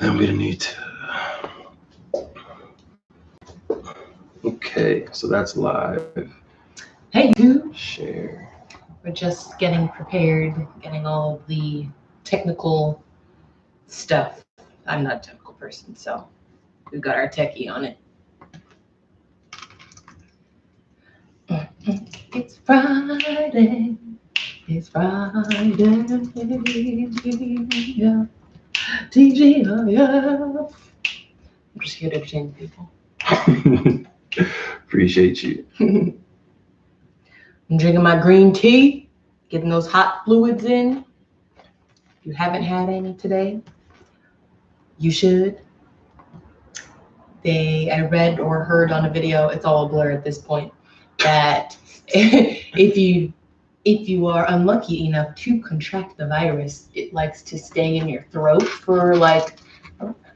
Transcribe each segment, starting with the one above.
I'm gonna need to. Okay, so that's live. Hey, you. Share. We're just getting prepared, getting all of the technical stuff. I'm not a technical person, so we've got our techie on it. It's Friday. It's Friday. Yeah. TGIF. I'm just here to entertain people. Appreciate you. I'm drinking my green tea, getting those hot fluids in. If you haven't had any today, you should. I read or heard on a video, it's all a blur at this point, that if you are unlucky enough to contract the virus, it likes to stay in your throat for I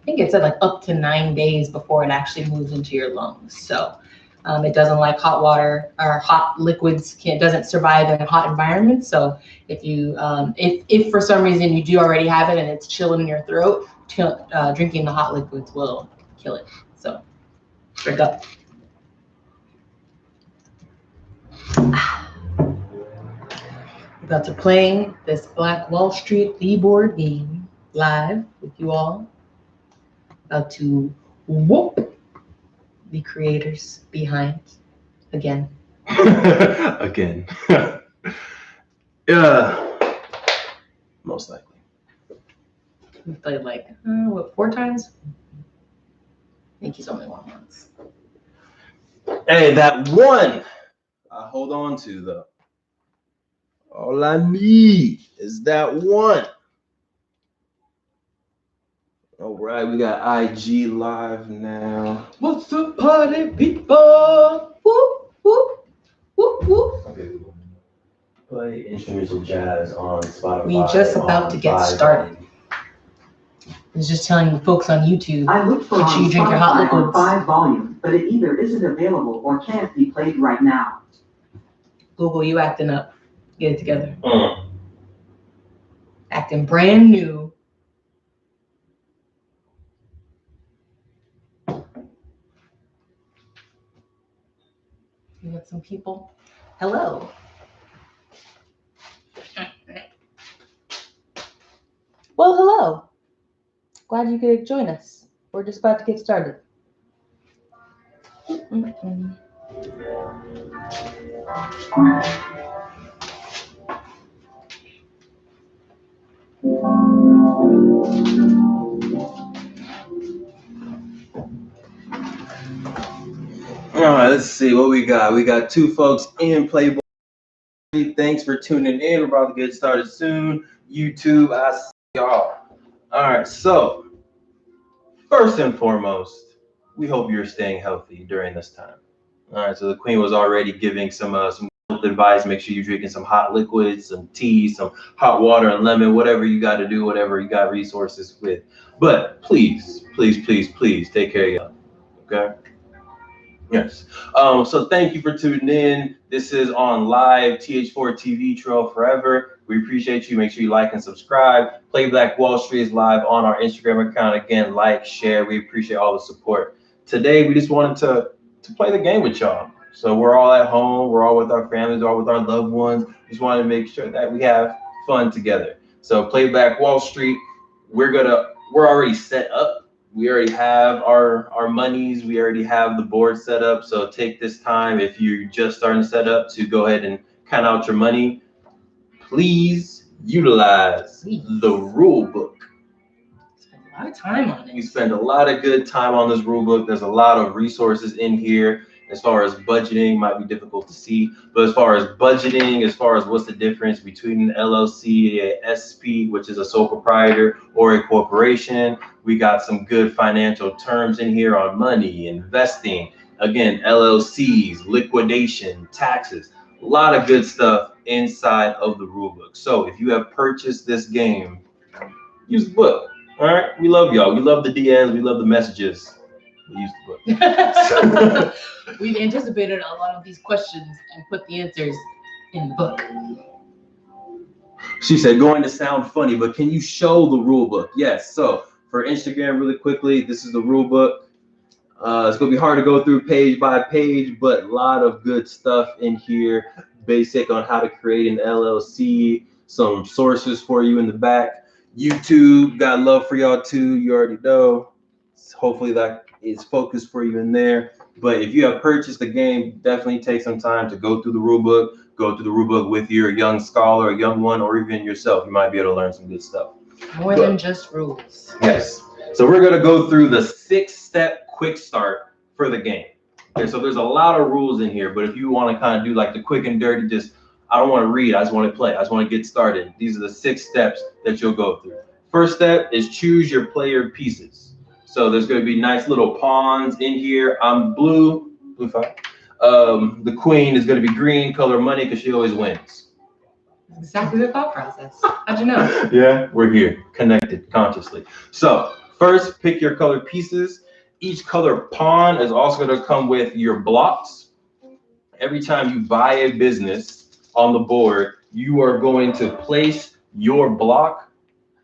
think it said up to 9 days before it actually moves into your lungs. So it doesn't like hot water or hot liquids. Doesn't survive in hot environments. So if you if for some reason you do already have it and it's chilling in your throat, drinking the hot liquids will kill it. So drink up. About to play this Black Wall Street board game live with you all. About to whoop the creators behind again. Again. Yeah. Most likely. We played 4 times? I think he's only won once. Hey, that one I hold on to though. All I need is that one. All right, we got IG live now. What's up, party people? Whoop, whoop, whoop, whoop. Okay, play instrumental jazz on Spotify. We just about to get started. I was just telling the folks on YouTube, make sure you drink your hot liquids. 5 volume, but it either isn't available or can't be played right now. Google, you acting up. Get it together. Acting brand new. You got some people? Hello. Well, hello. Glad you could join us. We're just about to get started. All right, let's see what we got. We got 2 folks in Playboy. Thanks for tuning in. We're about to get started soon. YouTube, I see y'all. All right, so first and foremost, we hope you're staying healthy during this time. All right, so the Queen was already giving some health advice. Make sure you're drinking some hot liquids, some tea, some hot water and lemon, whatever you got to do, whatever you got resources with. But please, please, please, please take care of yourself, okay? Yes. So thank you for tuning in. This is on live TH4 TV Trail Forever. We appreciate you. Make sure you like and subscribe. Play Black Wall Street is live on our Instagram account. Again, like, share. We appreciate all the support. Today, we just wanted to play the game with y'all. So we're all at home. We're all with our families, we're all with our loved ones. Just wanted to make sure that we have fun together. So Play Black Wall Street. We're already set up. We already have our monies. We already have the board set up. So take this time, if you're just starting to set up, to go ahead and count out your money. Please utilize the rule book. Spend a lot of time on it. You spend a lot of good time on this rule book. There's a lot of resources in here. As far as budgeting, might be difficult to see, but as far as budgeting, as far as what's the difference between an LLC, a SP, which is a sole proprietor, or a corporation, we got some good financial terms in here on money, investing, again, LLCs, liquidation, taxes, a lot of good stuff inside of the rule book. So if you have purchased this game, use the book. All right, we love y'all. We love the DMs. We love the messages. We use the book. We've anticipated a lot of these questions and put the answers in the book. She said, going to sound funny, but can you show the rule book? Yes. So For Instagram, really quickly, this is the rule book. It's gonna be hard to go through page by page, but a lot of good stuff in here. Basic on how to create an LLC, some sources for you in the back. YouTube, got love for y'all too. You already know. Hopefully that is focused for you in there. But if you have purchased the game, definitely take some time to go through the rule book. Go through the rule book with your young scholar, a young one, or even yourself. You might be able to learn some good stuff. More than just rules. Yes. So we're going to go through the 6-step quick start for the game. Okay, so there's a lot of rules in here, but if you want to kind of do like the quick and dirty, just I don't want to read, I just want to play, I just want to get started. These are the 6 steps that you'll go through. First step is choose your player pieces. So there's going to be nice little pawns in here. I'm blue fine. The queen is going to be green, color money, because she always wins. Exactly the thought process. How'd you know? Yeah, we're here, connected consciously. So first, pick your colored pieces. Each color pawn is also going to come with your blocks. Every time you buy a business on the board, you are going to place your block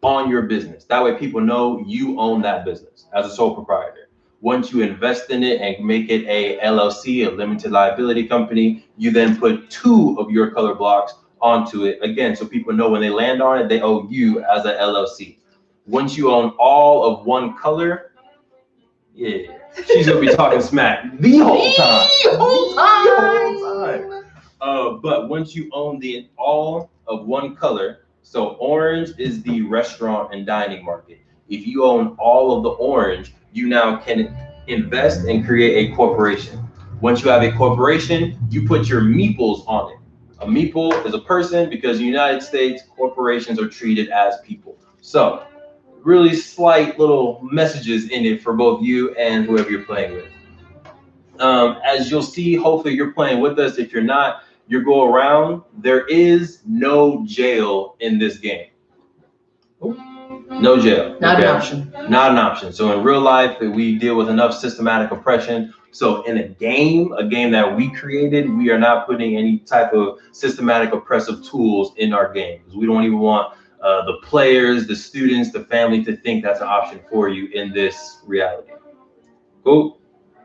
on your business. That way people know you own that business as a sole proprietor. Once you invest in it and make it a LLC, a limited liability company, you then put 2 of your color blocks onto it again, so people know when they land on it, they owe you as an LLC. Once you own all of one color, yeah, she's gonna be talking smack the whole time. But once you own all of one color, so orange is the restaurant and dining market. If you own all of the orange, you now can invest and create a corporation. Once you have a corporation, you put your meeples on it. A meeple is a person because in the United States, corporations are treated as people. So really slight little messages in it for both you and whoever you're playing with. As you'll see, hopefully you're playing with us. If you're not, you go around. There is no jail in this game. No jail. Not an option. Not an option. So in real life, we deal with enough systematic oppression. So in a game that we created, we are not putting any type of systematic oppressive tools in our game, because we don't even want the players, the students, the family to think that's an option for you in this reality. Cool?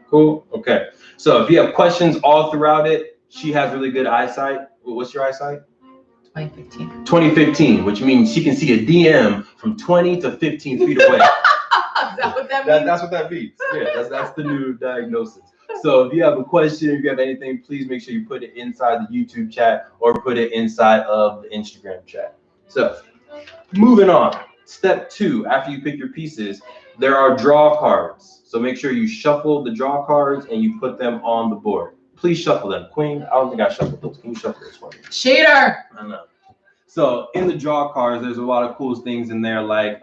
Cool? Okay. So if you have questions all throughout it, she has really good eyesight. What's your eyesight? 2015. 2015, which means she can see a DM from 20 to 15 feet away. Is that what that means? That's what that means. Yeah, that's the new diagnosis. So if you have a question, if you have anything, please make sure you put it inside the YouTube chat or put it inside of the Instagram chat. So moving on. Step 2, after you pick your pieces, there are draw cards. So make sure you shuffle the draw cards and you put them on the board. Please shuffle them. Queen, I don't think I shuffled those. Can you shuffle this for me? Cheater! I know. So in the draw cards, there's a lot of cool things in there, like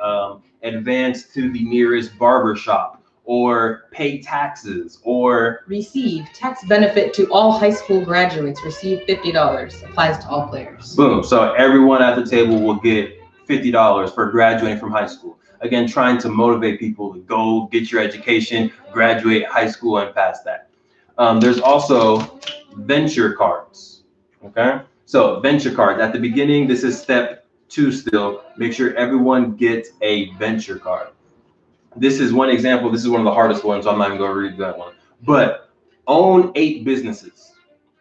advance to the nearest barber shop, or pay taxes, or Receive tax benefit to all high school graduates. Receive $50. Applies to all players. boom. So everyone at the table will get $50 for graduating from high school. Again, trying to motivate people to go get your education, graduate high school, and pass that. There's also venture cards. Okay. So venture cards at the beginning, this is step 2 still. Make sure everyone gets a venture card. This is one example. This is one of the hardest ones, so I'm not even going to read that one. But own 8 businesses.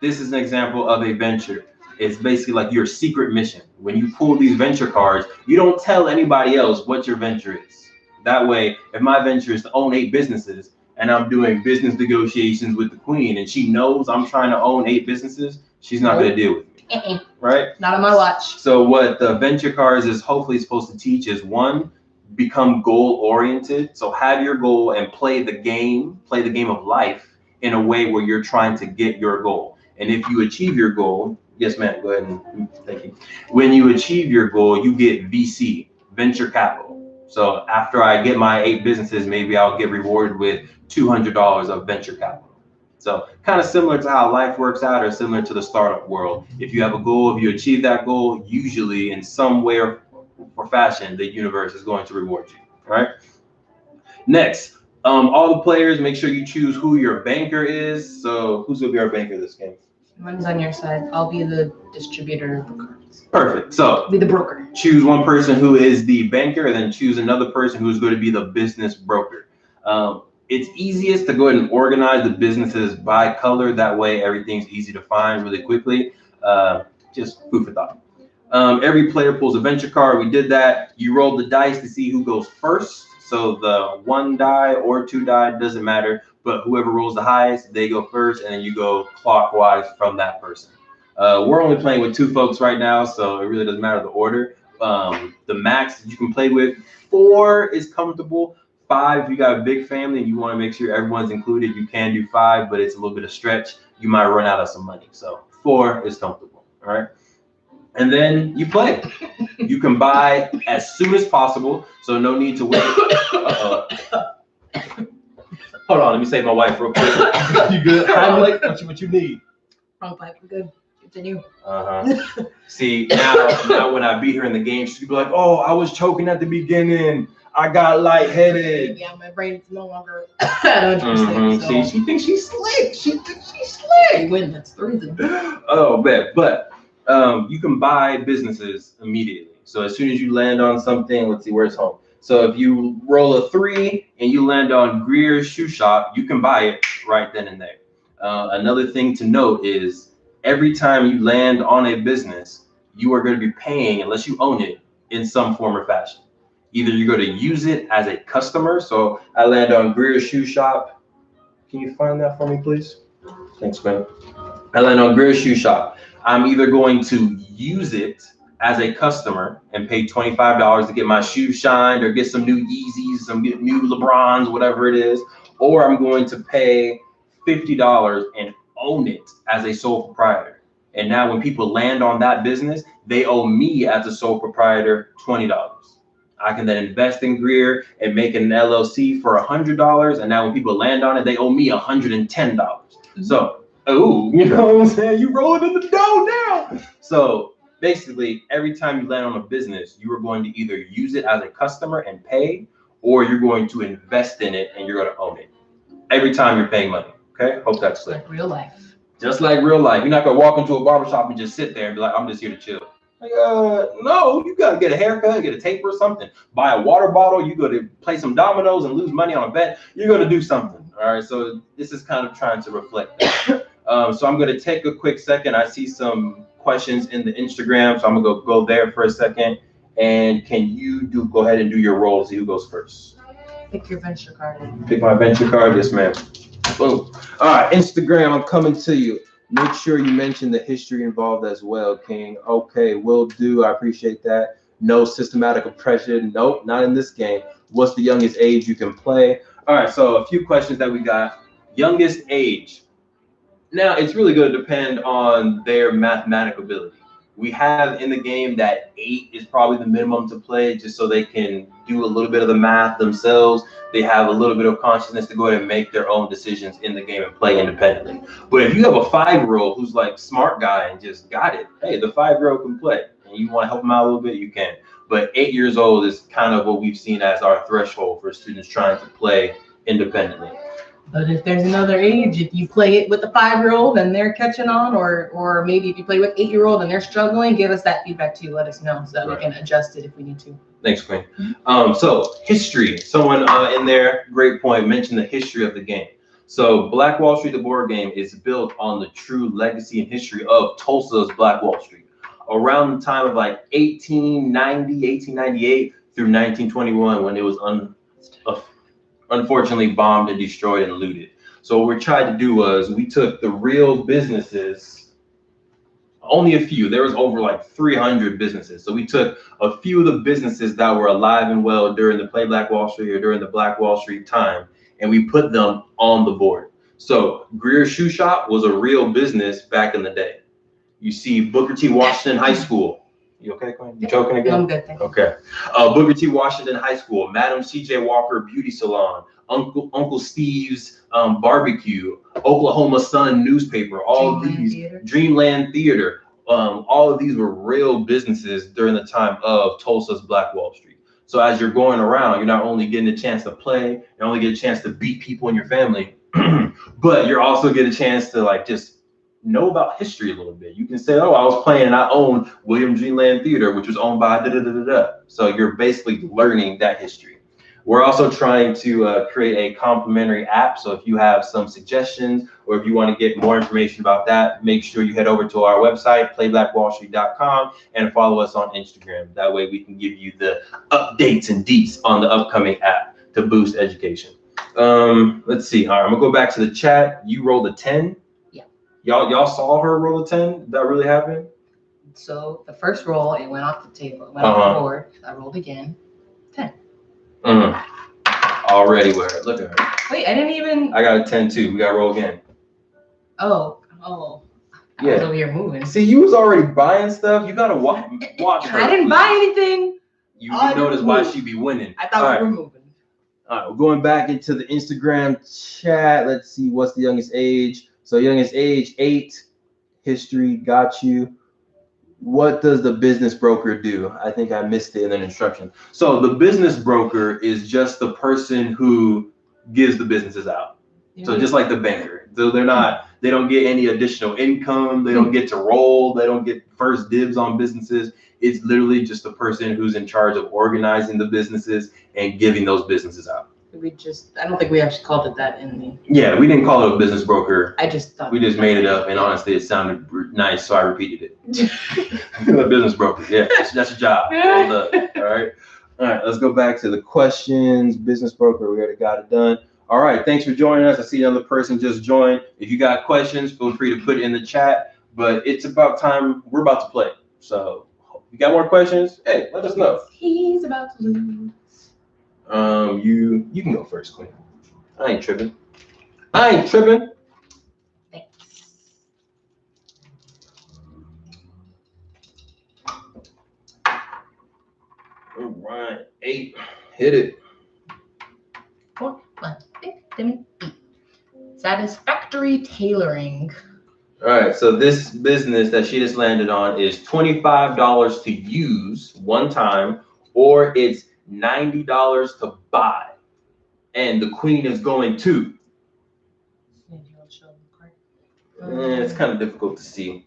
This is an example of a venture. It's basically like your secret mission. When you pull these venture cards, you don't tell anybody else what your venture is. That way, if my venture is to own 8 businesses and I'm doing business negotiations with the queen and she knows I'm trying to own 8 businesses, she's not going to deal with me. Right? Not on my watch. So what the venture cards is hopefully supposed to teach is, 1, become goal oriented. So have your goal and play the game of life in a way where you're trying to get your goal. And if you achieve your goal, yes, ma'am, go ahead and thank you. When you achieve your goal, you get VC, venture capital. So after I get my 8 businesses, maybe I'll get rewarded with $200 of venture capital. So kind of similar to how life works out, or similar to the startup world. If you have a goal, if you achieve that goal, usually in some way or fashion, the universe is going to reward you, right? Next, all the players, make sure you choose who your banker is. So who's going to be our banker this game? Mine's on your side. I'll be the distributor of the cards. Perfect. So Be the broker. choose one person who is the banker, and then choose another person who's going to be the business broker. It's easiest to go ahead and organize the businesses by color. That way, everything's easy to find really quickly. Just food for thought. Every player pulls a venture card. We did that. You roll the dice to see who goes first. So the 1 die or 2 die doesn't matter, but whoever rolls the highest, they go first, and then you go clockwise from that person. We're only playing with 2 folks right now, so it really doesn't matter the order. The max that you can play with, 4 is comfortable. 5, if you got a big family and you want to make sure everyone's included, you can do 5, but it's a little bit of stretch. You might run out of some money. So 4 is comfortable. All right. And then you play. You can buy as soon as possible, so no need to wait. Hold on, let me save my wife real quick. You good? What you need? Wrong pipe. We're good. Continue. See, now when I beat her in the game, she'd be like, "Oh, I was choking at the beginning. I got lightheaded." Yeah, my brain's no longer 100%. So. See, she thinks she's slick. You win. That's the reason. Oh, man. But you can buy businesses immediately. So as soon as you land on something, let's see, where's home? So if you roll a 3 and you land on Greer's Shoe Shop, you can buy it right then and there. Another thing to note is every time you land on a business, you are going to be paying, unless you own it, in some form or fashion. Either you're going to use it as a customer. So I land on Greer's Shoe Shop. Can you find that for me, please? Thanks, man. I land on Greer's Shoe Shop. I'm either going to use it as a customer and pay $25 to get my shoes shined or get some new Yeezys, some new LeBrons, whatever it is, or I'm going to pay $50 and own it as a sole proprietor. And now when people land on that business, they owe me as a sole proprietor $20. I can then invest in Greer and make an LLC for $100. And now when people land on it, they owe me $110. Mm-hmm. So, you know what I'm saying? You roll it in the dough now. So basically, every time you land on a business, you are going to either use it as a customer and pay, or you're going to invest in it and you're going to own it. Every time you're paying money. Okay? Hope that's clear. Like real life. Just like real life. You're not going to walk into a barbershop and just sit there and be like, I'm just here to chill. Like, no, you got to get a haircut, get a taper or something. Buy a water bottle. You go to play some dominoes and lose money on a bet. You're going to do something. All right? So this is kind of trying to reflect that. So I'm going to take a quick second. I see some questions in the Instagram, so I'm going to go there for a second. And can you go ahead and do your roll? See who goes first. Pick your venture card. Pick my venture card. Yes, ma'am. Boom. All right, Instagram, I'm coming to you. Make sure you mention the history involved as well, King. Okay, will do. I appreciate that. No systematic oppression. Nope, not in this game. What's the youngest age you can play? All right, so a few questions that we got. Youngest age. Now, it's really going to depend on their mathematical ability. We have in the game that 8 is probably the minimum to play, just so they can do a little bit of the math themselves. They have a little bit of consciousness to go ahead and make their own decisions in the game and play independently. But if you have a 5-year-old who's like smart guy and just got it, hey, the 5-year-old can play. And you want to help them out a little bit, you can. But 8 years old is kind of what we've seen as our threshold for students trying to play independently. But if there's another age, if you play it with a 5-year-old and they're catching on, or maybe if you play with 8-year-old and they're struggling, give us that feedback too. Let us know so that we can adjust it if we need to. Thanks, Queen. So history. Someone in there, great point, mentioned the history of the game. So Black Wall Street, the board game, is built on the true legacy and history of Tulsa's Black Wall Street. Around the time of like 1898 through 1921, when it was unfortunately bombed and destroyed and looted. So what we tried to do was we took the real businesses, only a few, there was over like 300 businesses. So we took a few of the businesses that were alive and well during the Play Black Wall Street or during the Black Wall Street time, and we put them on the board. So Greer's Shoe Shop was a real business back in the day. You see Booker T. Washington High School. You okay, Quinn? You choking again? I'm good, thank you. Okay. Booker T. Washington High School, Madam C.J. Walker Beauty Salon, Uncle Steve's Barbecue, Oklahoma Sun newspaper, all these, Dreamland Theater. All of these were real businesses during the time of Tulsa's Black Wall Street. So as you're going around, you're not only getting a chance to play, you only get a chance to beat people in your family, but you're also getting a chance to like just know about history a little bit. You can say, oh, I was playing and I own William G. Land Theater, which was owned by da da da da da. So you're basically learning that history. We're also trying to create a complimentary app. So if you have some suggestions or if you want to get more information about that, make sure you head over to our website, playblackwallstreet.com, and follow us on Instagram. That way we can give you the updates and deets on the upcoming app to boost education. Let's see. All right, I'm gonna go back to the chat. You rolled a 10. Yeah. Y'all saw her roll a 10? Did that really happen? So the first roll, it went off the table, it went off the board. I rolled again. 10. Already where? Look at her. Wait, I didn't even. I got a 10 too. We gotta roll again. Oh. I was over here moving. See, you was already buying stuff. You gotta watch her. I didn't buy anything. You notice why she be winning. I thought we were moving. All right, we're going back into the Instagram chat. Let's see, what's the youngest age? So youngest age, 8. History, got you. What does the business broker do? I think I missed it in the instruction. So the business broker is just the person who gives the businesses out. So just like the banker. So they don't get any additional income. They don't get to roll. They don't get first dibs on businesses. It's literally just the person who's in charge of organizing the businesses and giving those businesses out. I don't think we actually called it that in the. Yeah, we didn't call it a business broker. I just thought. We just made it up, and honestly, it sounded nice, so I repeated it. A business broker, yeah, that's your job. Well done. All right, let's go back to the questions. Business broker, we already got it done. All right, thanks for joining us. I see another person just joined. If you got questions, feel free to put it in the chat. But it's about time. We're about to play. So if you got more questions, hey, let us know. He's about to lose. You can go first, Queen. I ain't tripping. Thanks. All right, 8. Hit it. 4, 1, 6, 7, 8. Satisfactory tailoring. All right, so this business that she just landed on is $25 to use one time, or it's $90 to buy. And the queen is going to. It's kind of difficult to see.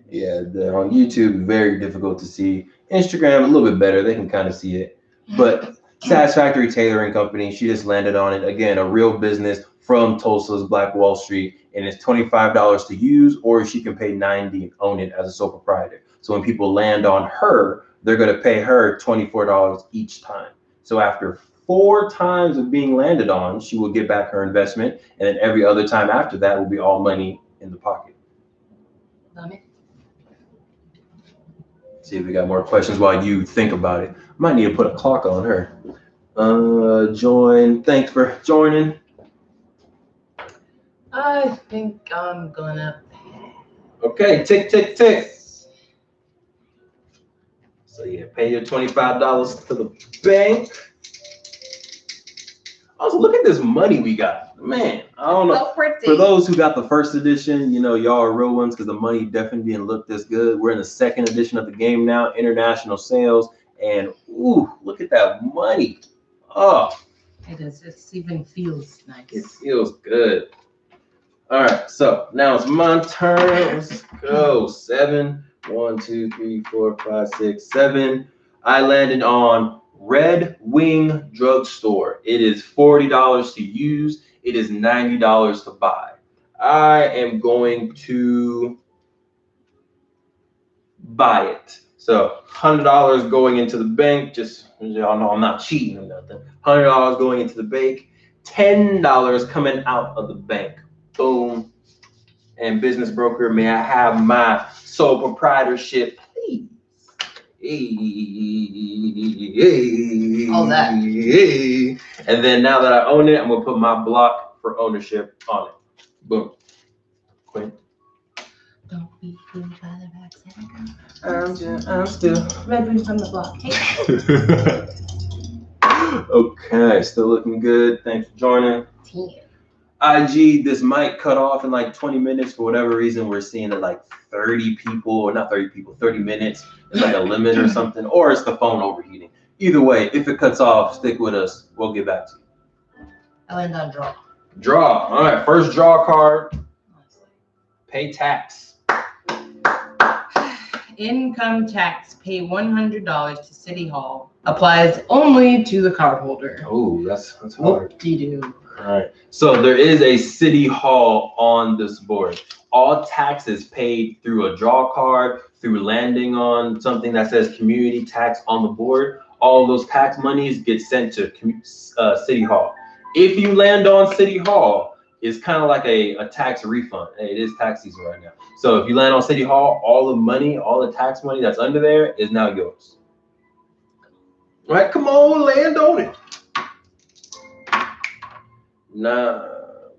Yeah, on YouTube, very difficult to see. Instagram, a little bit better. They can kind of see it. But Satisfactory Tailoring Company, she just landed on it. Again, a real business from Tulsa's Black Wall Street. And it's $25 to use, or she can pay $90 and own it as a sole proprietor. So when people land on her, they're going to pay her $24 each time. So after 4 times of being landed on, she will get back her investment. And then every other time after that will be all money in the pocket. See if we got more questions while you think about it. Might need to put a clock on her. Join. Thanks for joining. I think I'm gonna. Okay, tick, tick, tick. So yeah, pay your $25 to the bank. Also, look at this money we got. Man, I don't know. So pretty. For those who got the first edition, you know, y'all are real ones because the money definitely didn't look this good. We're in the second edition of the game now, international sales. And ooh, look at that money. Oh. It is. It even feels nice. It feels good. All right, so now it's my turn. Let's go. 7. 1, 2, 3, 4, 5, 6, 7. I landed on Red Wing Drugstore. It is $40 to use. It is $90 to buy. I am going to buy it. So $100 going into the bank. Just y'all know I'm not cheating or nothing. $100 going into the bank. $10 coming out of the bank. Boom. And business broker, may I have my sole proprietorship, please? All that. And then now that I own it, I'm gonna put my block for ownership on it. Boom. Quinn. Don't be fooled by the backside. I'm still. Red Wing from the block. Hey. Okay, still looking good. Thanks for joining. 10. IG, this might cut off in like 20 minutes for whatever reason. We're seeing it like 30 people, or not 30 people, 30 minutes. It's like a limit or something, or it's the phone overheating. Either way, if it cuts off, stick with us. We'll get back to you. I land on draw. Draw. All right, first draw card. Pay tax. Income tax, pay $100 to City Hall. Applies only to the cardholder. Oh, that's hard. Whoop-de-doo. All right. So there is a City Hall on this board. All taxes paid through a draw card, through landing on something that says community tax on the board, all of those tax monies get sent to City Hall. If you land on City Hall, it's kind of like a tax refund. It is tax season right now. So if you land on City Hall, all the money, all the tax money that's under there is now yours. All right, come on, land on it. 9,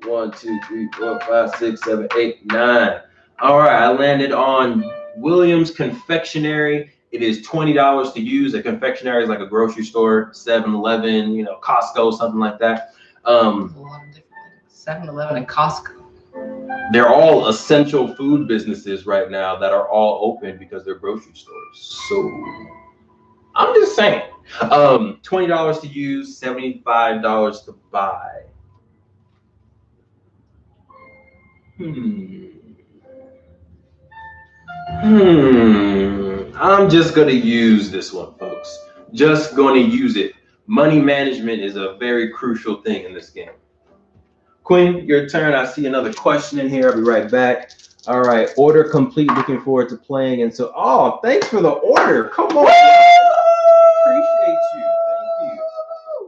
1, 2, 3, 4, 5, 6, 7, 8, 9. All right, I landed on Williams Confectionery. It is $20 to use. A confectionery is like a grocery store, 7-Eleven, Costco, something like that. A lot of different things. 7-Eleven and Costco. They're all essential food businesses right now that are all open because they're grocery stores. So I'm just saying, $20 to use, $75 to buy. I'm just going to use this one, folks. Just going to use it. Money management is a very crucial thing in this game. Queen, your turn. I see another question in here. I'll be right back. All right, order complete. Looking forward to playing. And so, thanks for the order. Come on. Appreciate you. Thank you.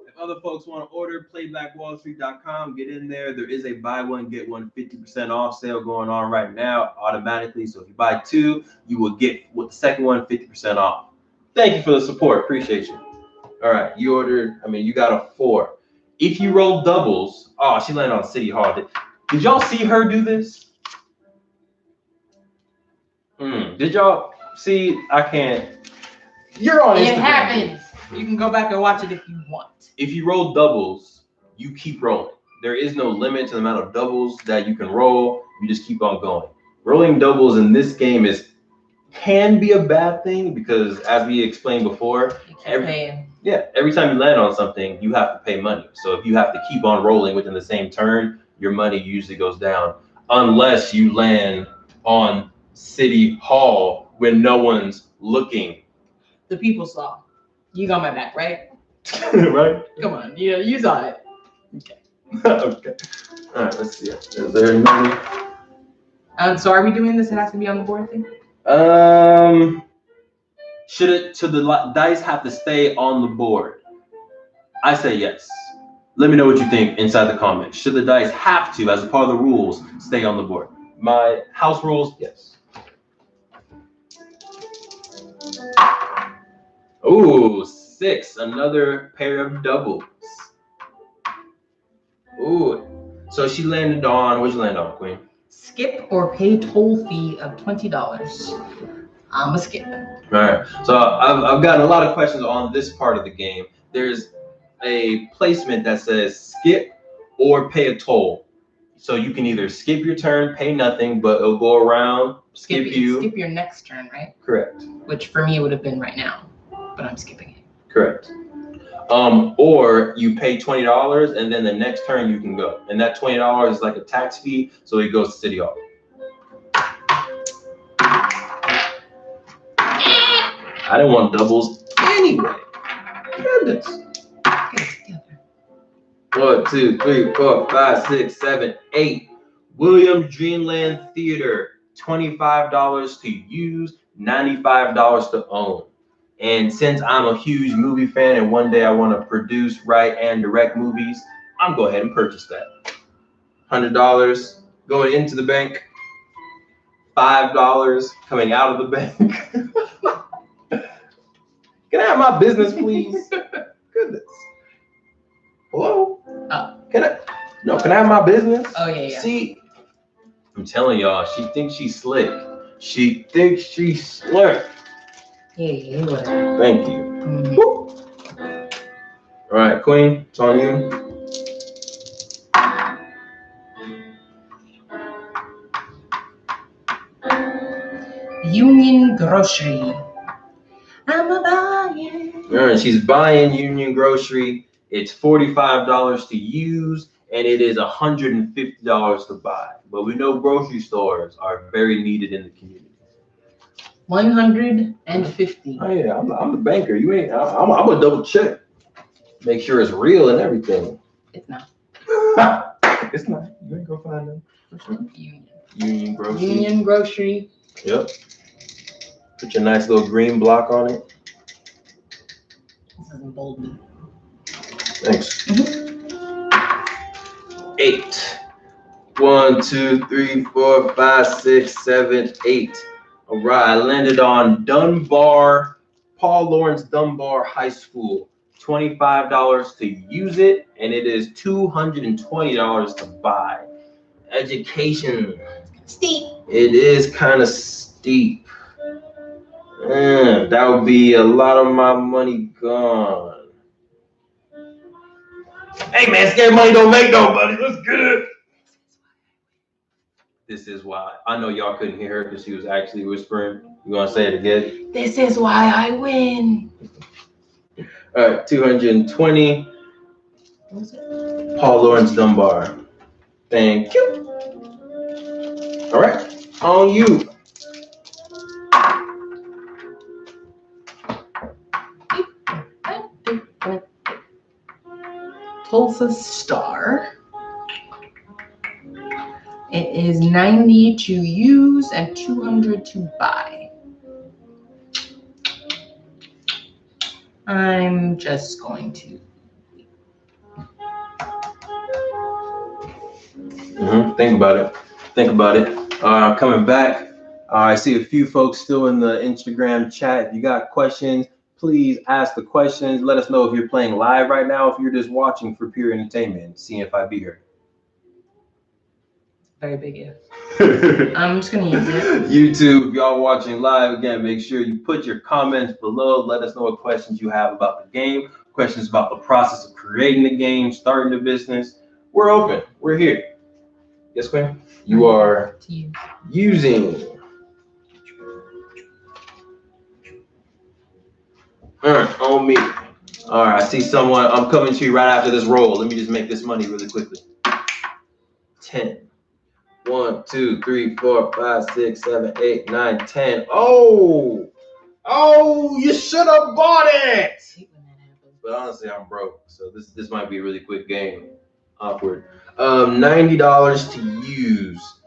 If other folks want to order, playblackwallstreet.com. Get in there. There is a buy one, get one 50% off sale going on right now automatically. So if you buy 2, you will get with the second one 50% off. Thank you for the support. Appreciate you. All right, you got a 4. If you roll doubles, she landed on City Hall. Did y'all see her do this? Did y'all see? I can't. You're on Instagram. It happens. You can go back and watch it if you want. If you roll doubles, you keep rolling. There is no limit to the amount of doubles that you can roll. You just keep on going. Rolling doubles in this game can be a bad thing because, as we explained before, every time you land on something, you have to pay money. So if you have to keep on rolling within the same turn, your money usually goes down, unless you land on City Hall when no one's looking. The people saw. You got my back, right? Right? Come on, you saw it. Okay. Okay. All right, let's see. Is there another? So are we doing this? It has to be on the board thing? Should the dice have to stay on the board? I say yes. Let me know what you think inside the comments. Should the dice have to, as a part of the rules, stay on the board? My house rules, yes. Ooh, 6. Another pair of doubles. Ooh. So she landed on, what'd you land on, Queen? Skip or pay toll fee of $20. I'm a skip. All right. So I've gotten a lot of questions on this part of the game. There's a placement that says skip or pay a toll. So you can either skip your turn, pay nothing, but it'll go around, skip your next turn, right? Correct. Which for me would have been right now, but I'm skipping it. Correct. Or you pay $20 and then the next turn you can go. And that $20 is like a tax fee, so it goes to City Hall. I didn't want doubles anyway. Goodness. 1, 2, 3, 4, 5, 6, 7, 8. Williams Dreamland Theater, $25 to use, $95 to own. And since I'm a huge movie fan and one day I want to produce, write, and direct movies, I'm going to go ahead and purchase that. $100 going into the bank, $5 coming out of the bank. Can I have my business, please? Goodness. Hello? Can I have my business? Oh, yeah. See, I'm telling y'all, she thinks she's slick. She thinks she's slick. Yeah, whatever. Thank you. Mm-hmm. All right, Queen, it's on you. Union Grocery. I'm a buying. All right, she's buying Union Grocery. It's $45 to use and it is $150 to buy. But we know grocery stores are very needed in the community. 150. Oh yeah, I'm the banker. You ain't. I'm gonna double check, make sure it's real and everything. It's not. It's not. You ain't gonna find them. Union. Union grocery. Union grocery. Yep. Put your nice little green block on it. This is emboldened. Thanks. 8. 1, 2, 3, 4, 5, 6, 7, 8. All right, I landed on Paul Lawrence Dunbar High School. $25 to use it, and it is $220 to buy. Education. Steep. It is kind of steep. That would be a lot of my money gone. Hey man, scared money don't make nobody. Let's get it. This is why. I know y'all couldn't hear her because she was actually whispering. You want to say it again? This is why I win. All right, 220. Paul Lawrence Dunbar. Thank you. All right, on you. Tulsa Star. It is 90 to use and 200 to buy. I'm just going to. Think about it. Think about it. Coming back, I see a few folks still in the Instagram chat. If you got questions, please ask the questions. Let us know if you're playing live right now, if you're just watching for pure entertainment, seeing if I be here. Very big if. I'm just going to use it. YouTube, if y'all watching live, again, make sure you put your comments below. Let us know what questions you have about the game, questions about the process of creating the game, starting the business. We're open. We're here. Yes, ma'am? You are using. On me. All right, I see someone. I'm coming to you right after this roll. Let me just make this money really quickly. 10. 1, 2, 3, 4, 5, 6, 7, 8, 9, 10. Oh, you should have bought it. But honestly, I'm broke, so this might be a really quick game. Awkward. $90 to use.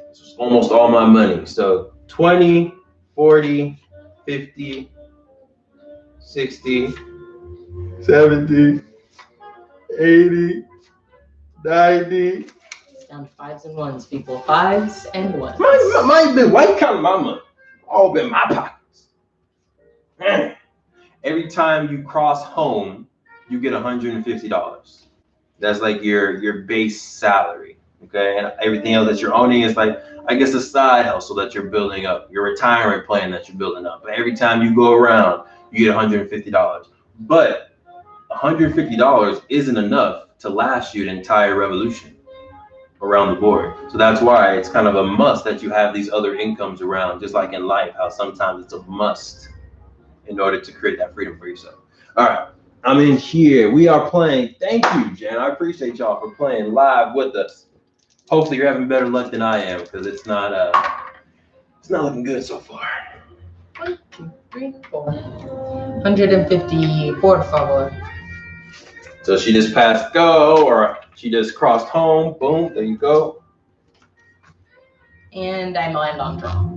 This is almost all my money. So 20, 40, 50, 60, 70, 80, 90. Down to 5s and 1s, people. 5s and 1s. Mine's been white counting my money. All been my pockets. Man. Every time you cross home, you get $150. That's like your base salary. Okay, and everything else that you're owning is like, I guess, a side hustle that you're building up, your retirement plan that you're building up. But every time you go around, you get $150. But $150 isn't enough to last you an entire revolution around the board. So that's why it's kind of a must that you have these other incomes around, just like in life, how sometimes it's a must in order to create that freedom for yourself. All right, I'm in here. We are playing. Thank you, Jen. I appreciate y'all for playing live with us. Hopefully you're having better luck than I am, because it's not looking good so far. 1, 2, 3, 4. 150, por favor. So she just passed go, or she just crossed home. Boom, there you go. And I land on draw.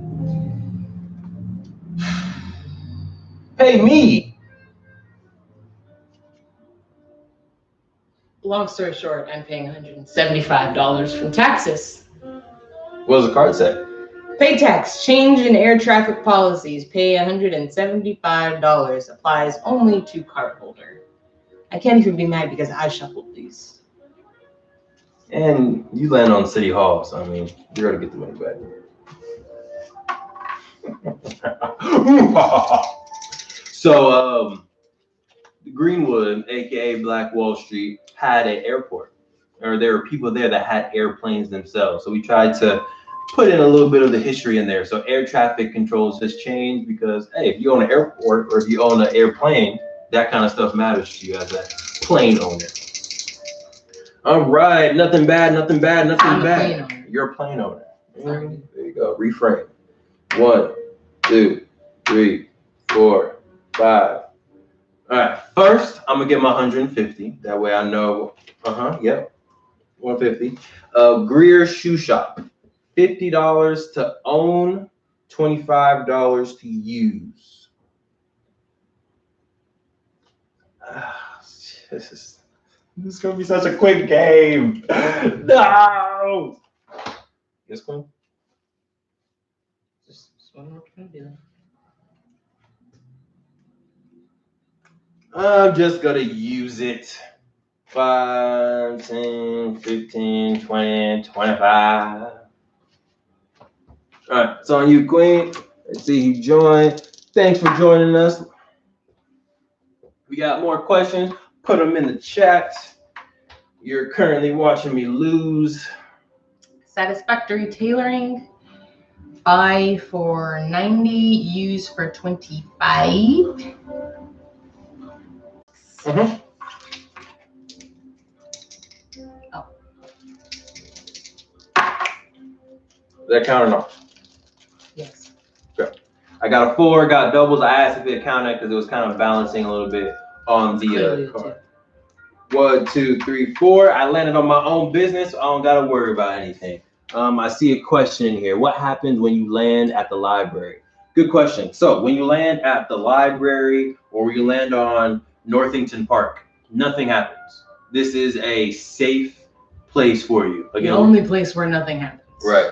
Pay me. Long story short, I'm paying $175 from taxes. What does the card say? Pay tax, change in air traffic policies, pay $175, applies only to cardholder. I can't even be mad because I shuffled these. And you land on City Hall, so I mean, you're gonna get the money back. So, Greenwood, aka Black Wall Street, had an airport, or there were people there that had airplanes themselves. So we tried to put in a little bit of the history in there. So air traffic controls has changed because, hey, if you own an airport or if you own an airplane, that kind of stuff matters to you as a plane owner. All right, nothing bad, nothing bad, nothing I'm a bad. plane owner. You're a plane owner. Sorry. There you go. Reframe. 1, 2, 3, 4, 5. All right. First, I'm gonna get my 150. That way I know. Yep. 150. Greer Shoe Shop. $50 to own, $25 to use. This is gonna be such a quick game. No. Yes, Queen. Just wondering what you're gonna do. I'm just gonna use it. 5, 10, 15, 20, 25. All right, it's on you, Queen. Let's see you joined. Thanks for joining us. We got more questions. Put them in the chat. You're currently watching me lose. Satisfactory tailoring. Buy for 90, use for 25. Oh. Does that count or not? Yes. Okay. I got a 4, got doubles. I asked if it counted because it was kind of balancing a little bit on the card. 1, 2, 3, 4. I landed on my own business. So I don't gotta worry about anything. I see a question in here. What happens when you land at the library? Good question. So when you land at the library or you land on Northington Park, nothing happens. This is a safe place for you. Again, the only place where nothing happens. Right.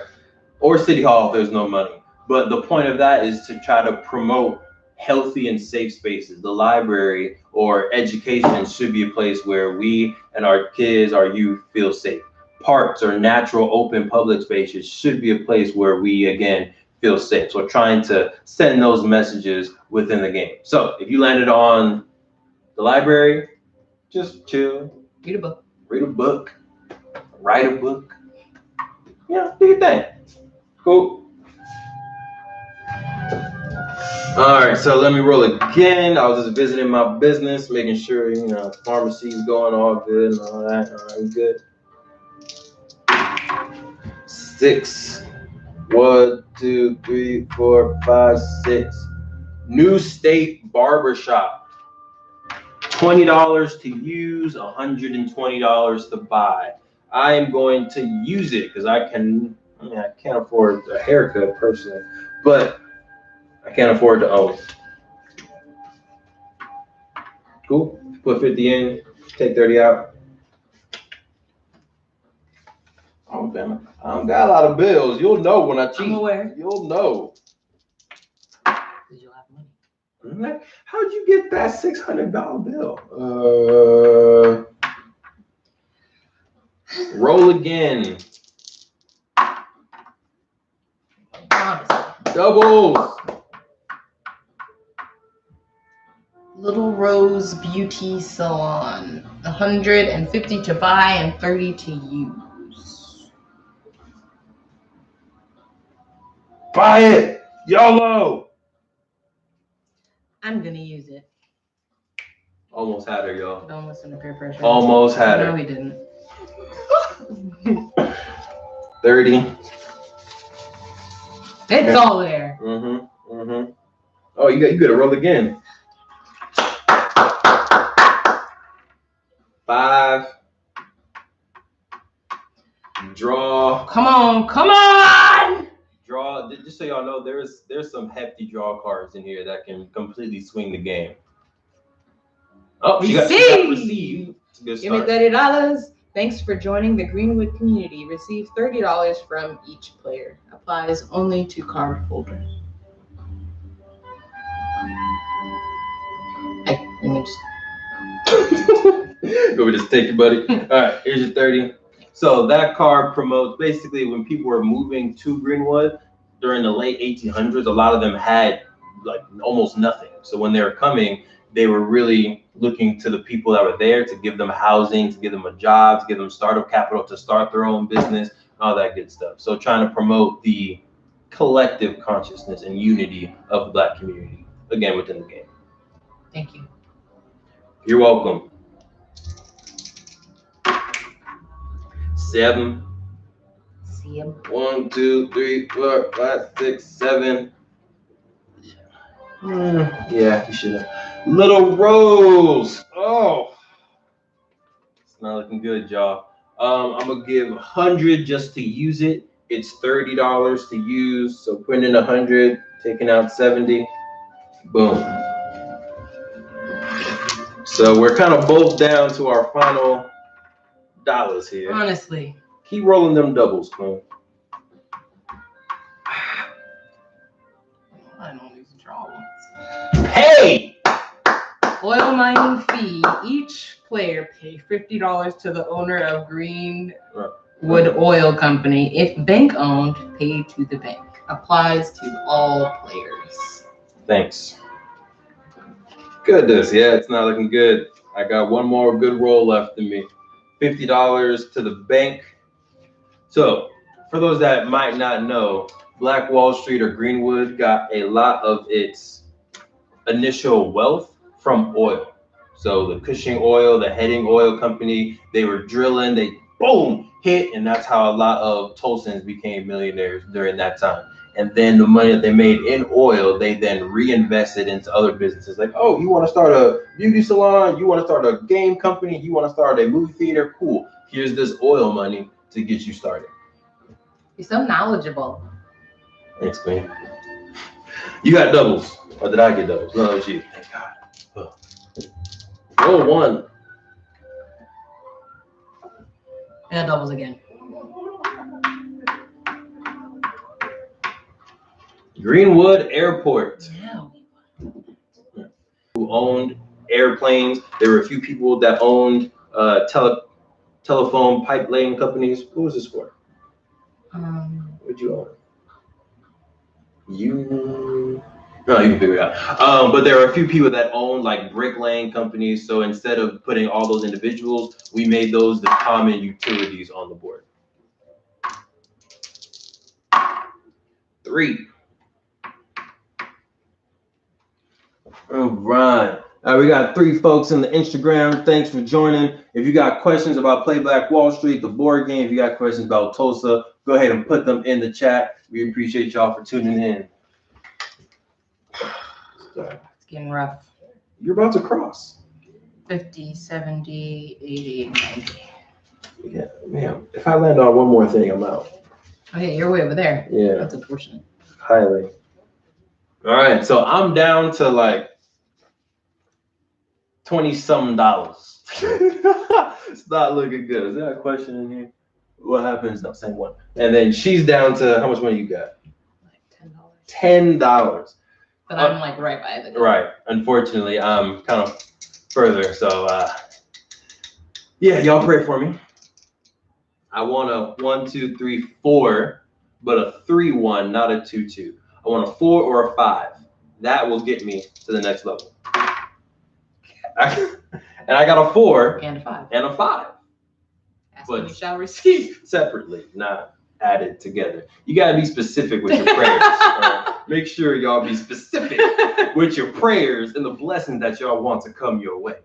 Or City Hall if there's no money. But the point of that is to try to promote healthy and safe spaces. The library or education should be a place where we and our kids, our youth feel safe. Parks or natural open public spaces should be a place where we, again, feel safe. So trying to send those messages within the game. So if you landed on the library, just chill. Read a book. Read a book. Write a book. Yeah, do your thing. Cool. All right, so let me roll again. I was just visiting my business, making sure, pharmacy's going all good and all that. All right, good. 6. 1, 2, 3, 4, 5, 6. New State Barbershop. $20 to use, $120 to buy. I am going to use it because I can't afford a haircut personally, but I can't afford to own. Cool. Put 50 in, take 30 out. Oh, damn. I don't got a lot of bills. You'll know when I cheat. I'm aware. You'll know. Because you'll have money. How'd you get that $600 bill? Roll again. Doubles. Little Rose Beauty Salon. 150 to buy and 30 to use. Buy it. YOLO. I'm gonna use it. Almost had her, y'all. Don't listen to peer pressure. Almost had her. No, we didn't. 30. It's all there. Oh, you gotta roll again. 5. Draw. Come on! Draw. Just so y'all know, there's some hefty draw cards in here that can completely swing the game. Oh, she got received. It's a good start. Give me $30. Thanks for joining the Greenwood community. Receive $30 from each player. Applies only to card holders. Hey, let me just... Go just take it, buddy. All right, here's your 30. So that card promotes basically when people were moving to Greenwood during the late 1800s, a lot of them had like almost nothing. So when they were coming, they were really looking to the people that were there to give them housing, to give them a job, to give them startup capital, to start their own business, all that good stuff. So trying to promote the collective consciousness and unity of the Black community, again, within the game. Thank you. You're welcome. 7. See him. 1, 2, 3, 4, 5, 6, 7. Yeah, you should have. Little Rose. Oh, it's not looking good, y'all. I'm gonna give 100 just to use it. It's $30 to use, so putting in 100, taking out 70. Boom. So we're kind of both down to our final dollars here. Honestly. Keep rolling them doubles, Queen. I don't need to draw ones. Hey! Oil mining fee. Each player pay $50 to the owner of Greenwood Oil Company. If bank owned, pay to the bank. Applies to all players. Thanks. Goodness, yeah, it's not looking good. I got one more good roll left in me. $50 to the bank. So, for those that might not know, Black Wall Street or Greenwood got a lot of its initial wealth from oil. So the Cushing Oil, the Heading Oil Company, they were drilling, they boom, hit, and that's how a lot of Tulsans became millionaires during that time. And then the money that they made in oil, they then reinvested into other businesses. Like, oh, you want to start a beauty salon? You want to start a game company? You want to start a movie theater? Cool. Here's this oil money to get you started. You're so knowledgeable. Thanks, Queen. You got doubles. Or did I get doubles? No, it's you. Thank God. Oh, 1. I got doubles again. Greenwood Airport. Yeah. Who owned airplanes. There were a few people that owned telephone pipe laying companies. Who was this for? What'd you own? No, you can figure it out. But there are a few people that own like brick laying companies. So instead of putting all those individuals, we made those the common utilities on the board. 3. All right. We got 3 folks in the Instagram. Thanks for joining. If you got questions about Play Black Wall Street, the board game, if you got questions about Tulsa, go ahead and put them in the chat. We appreciate y'all for tuning in. It's getting rough. You're about to cross. 50, 70, 80, 90. Yeah, man. If I land on one more thing, I'm out. Okay, you're way over there. Yeah. That's unfortunate. Highly. All right, so I'm down to like $20-something. It's not looking good. Is there a question in here? What happens? No, same one. And then she's down to how much money you got? Like $10. But I'm like right by the door. Right. Unfortunately, I'm kind of further. So yeah, y'all pray for me. I want a 1, 2, 3, 4, but a 3-1, not a 2-2. I want a 4 or a 5. That will get me to the next level. And I got a 4 And a 5. and a 5. Ask But and you shall receive. separately, not added together. You gotta be specific with your prayers. Right? Make sure y'all be specific with your prayers and the blessings that y'all want to come your way.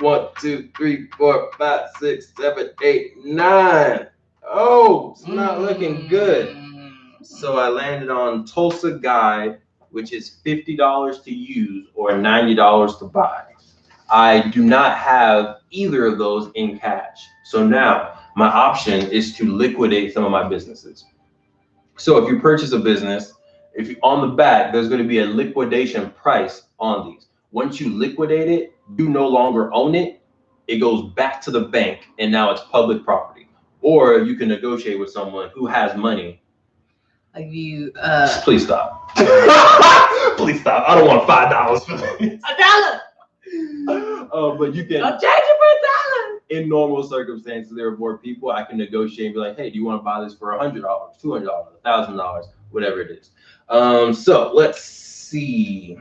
1, 2, 3, 4, 5, 6, 7, 8, 9. Oh, it's not looking good. So I landed on Tulsa Guide, which is $50 to use or $90 to buy. I do not have either of those in cash. So now my option is to liquidate some of my businesses. So if you purchase a business, if you on the back, there's going to be a liquidation price on these. Once you liquidate it, you no longer own it. It goes back to the bank and now it's public property. Or you can negotiate with someone who has money. Like you Please stop. Please stop. I don't want $5 for this. $1. But you can. I'll change it for $1. In normal circumstances, there are more people. I can negotiate and be like, hey, do you want to buy this for $100, $200, $1,000, whatever it is. So let's see.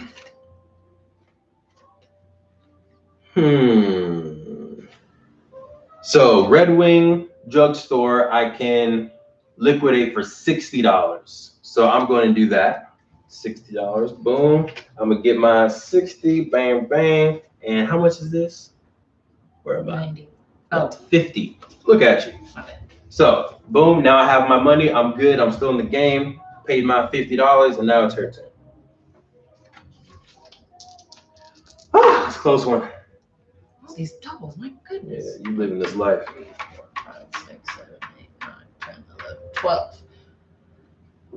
So Red Wing Drugstore, I can liquidate for $60. So I'm going to do that. $60. Boom. I'm going to get my 60. Bang, bang. And how much is this? Where am I? 90. Oh. 50. Look at you. So, boom, now I have my money. I'm good. I'm still in the game. Paid my $50, and now it's her turn. Ah, it's a close one. All these doubles, my Yeah, goodness. you living this life. 4, 5, 6, 7, 8, 9, 10, 11, 12.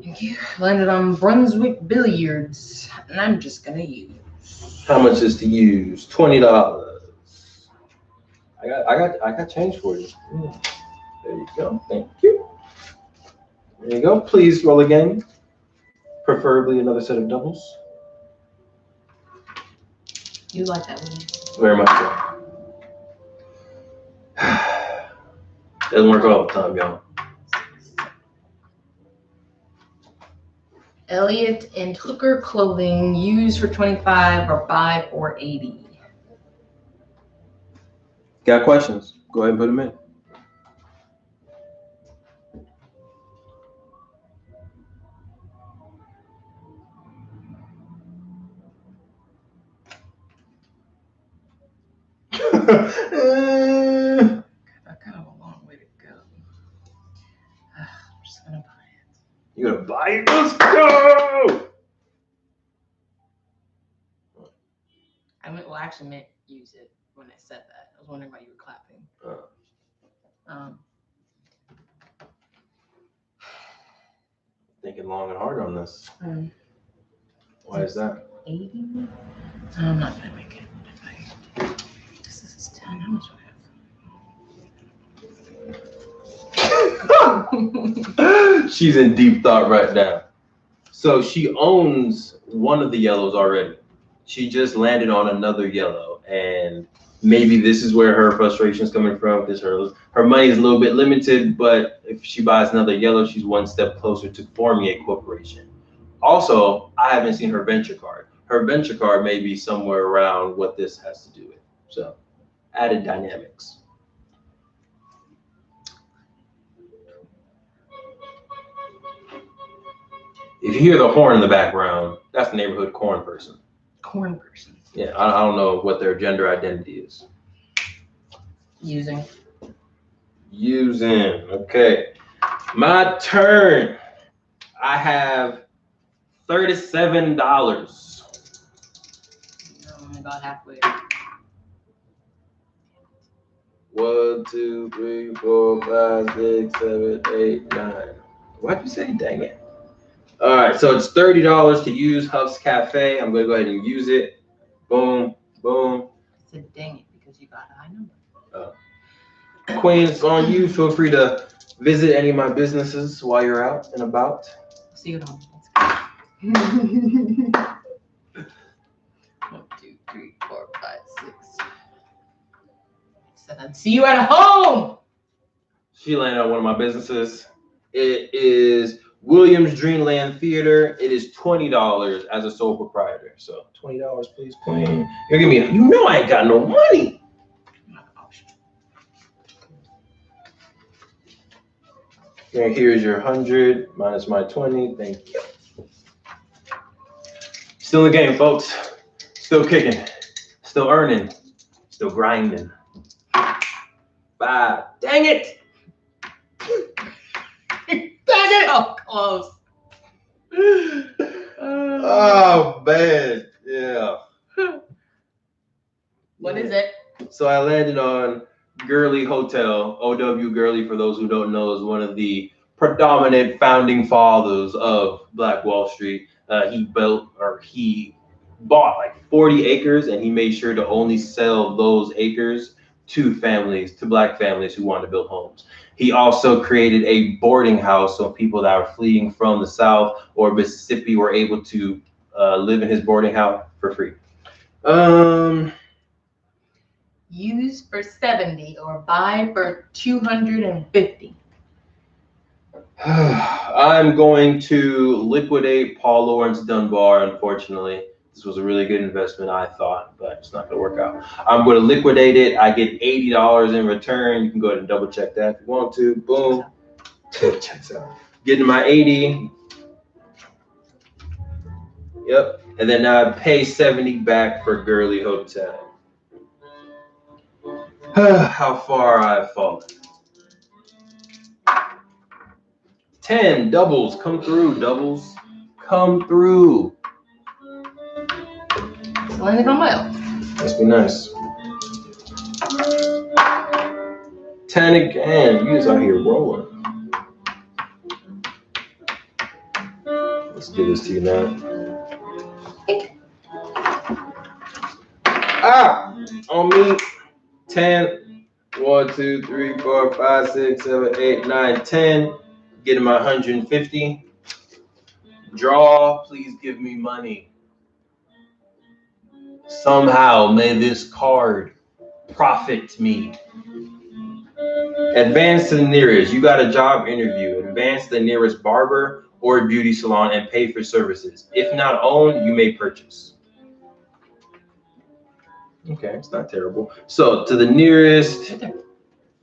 Thank you. Landed on Brunswick Billiards, and I'm just gonna use. How much is to use? $20. I got change for you. There you go. Thank you. There you go. Please roll again. Preferably another set of doubles. You like that one? Very much so. Doesn't work all the time, y'all. Elliott and Hooker clothing used for 25 or 5 or 80. Got questions? Go ahead and put them in. I've got a long way to go. I'm just gonna buy it. You gonna buy it? Let's go! I actually meant use it when I said that. I was wondering why you were clapping. Thinking long and hard on this. Why is that? 80? I'm not gonna make it. This is 10. How much do I have? She's in deep thought right now. So she owns one of the yellows already. She just landed on another yellow, and maybe this is where her frustration is coming from, because her money is a little bit limited, but if she buys another yellow, she's one step closer to forming a corporation. Also, I haven't seen her venture card. Her venture card may be somewhere around what this has to do with. So, added dynamics. If you hear the horn in the background, that's the neighborhood corn person. Corn person. Yeah, I don't know what their gender identity is. Using. Okay. My turn. I have $37. I'm about halfway. 1, 2, 3, 4, 5, 6, 7, 8, 9. Why'd you say dang it? All right, so it's $30 to use Huff's Cafe. I'm gonna go ahead and use it. Boom, boom. I said dang it because you got a high number. Queen, it's on you. Feel free to visit any of my businesses while you're out and about. See you at home. 1, 2, 3, 4, 5, 6, 7. See you at home. She landed on one of my businesses. It is Williams Dreamland Theater. It is $20 as a sole proprietor. So $20, please, Queen. You're giving me. You know I ain't got no money. And here's your 100 minus my 20. Thank you. Still in the game, folks. Still kicking. Still earning. Still grinding. 5. Dang it! Dang it! Oh, close. Oh, man. Yeah. What is it? So I landed on Gurley Hotel. OW Gurley, for those who don't know, is one of the predominant founding fathers of Black Wall Street. He bought like 40 acres, and he made sure to only sell those acres to Black families who wanted to build homes. He also created a boarding house so people that were fleeing from the South or Mississippi were able to live in his boarding house for free. Use for 70 or buy for 250. I'm going to liquidate Paul Lawrence Dunbar, unfortunately. This was a really good investment, I thought, but it's not going to work out. I'm going to liquidate it. I get $80 in return. You can go ahead and double check that if you want to. Boom. Checks out. Getting my 80. Yep. And then I pay 70 back for Gurley Hotel. How far I've fallen. 10 doubles. Come through, doubles. Come through. It's landing on my own. Must be nice. 10 again. You just out here rolling. Let's do this to you now. Ah! On me. 10. 1, 2, 3, 4, 5, 6, 7, 8, 9, 10. Getting my 150. Draw. Please give me money. Somehow may this card profit me. Advance to the nearest. You got a job interview. Advance to the nearest barber or beauty salon and pay for services. If not owned, you may purchase. Okay, it's not terrible. So to the nearest, it's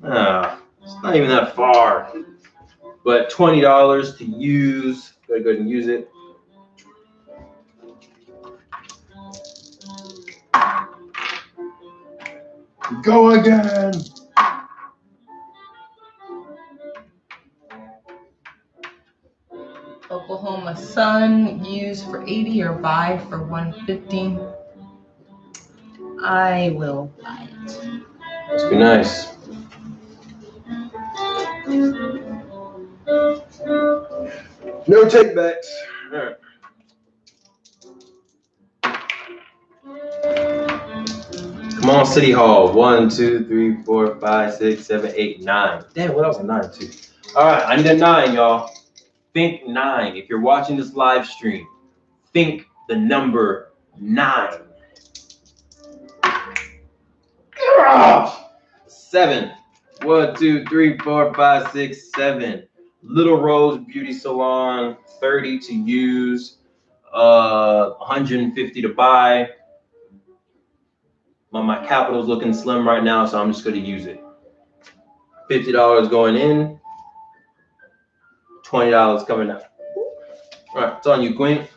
not even that far. But $20 to use. Go ahead and use it. Go again. Oklahoma Sun, use for 80 or buy for 150. I will buy it. Must be nice. No takebacks. All right. Come on, City Hall. 1, 2, 3, 4, 5, 6, 7, 8, 9. Damn, what else? A 9 too. All right, I need a 9, y'all. Think 9. If you're watching this live stream, think the number 9. 7. 1, 2, 3, 4, 5, 6, 7. Little Rose Beauty Salon, 30 to use, 150 to buy. My capital's looking slim right now, so I'm just going to use it. $50 going in, $20 coming out. All right, it's on you, Queen.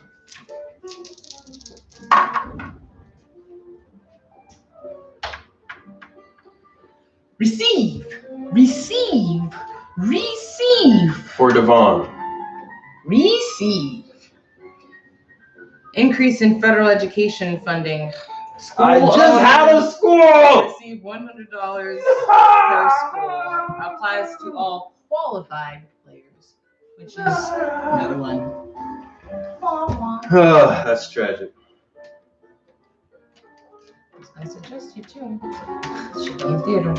Receive, receive, receive. For Devon. Receive. Increase in federal education funding. School I just had a school. Receive $100 per school. Applies to all qualified players, which is no one. That's tragic. I suggest you too. Should go to the theater.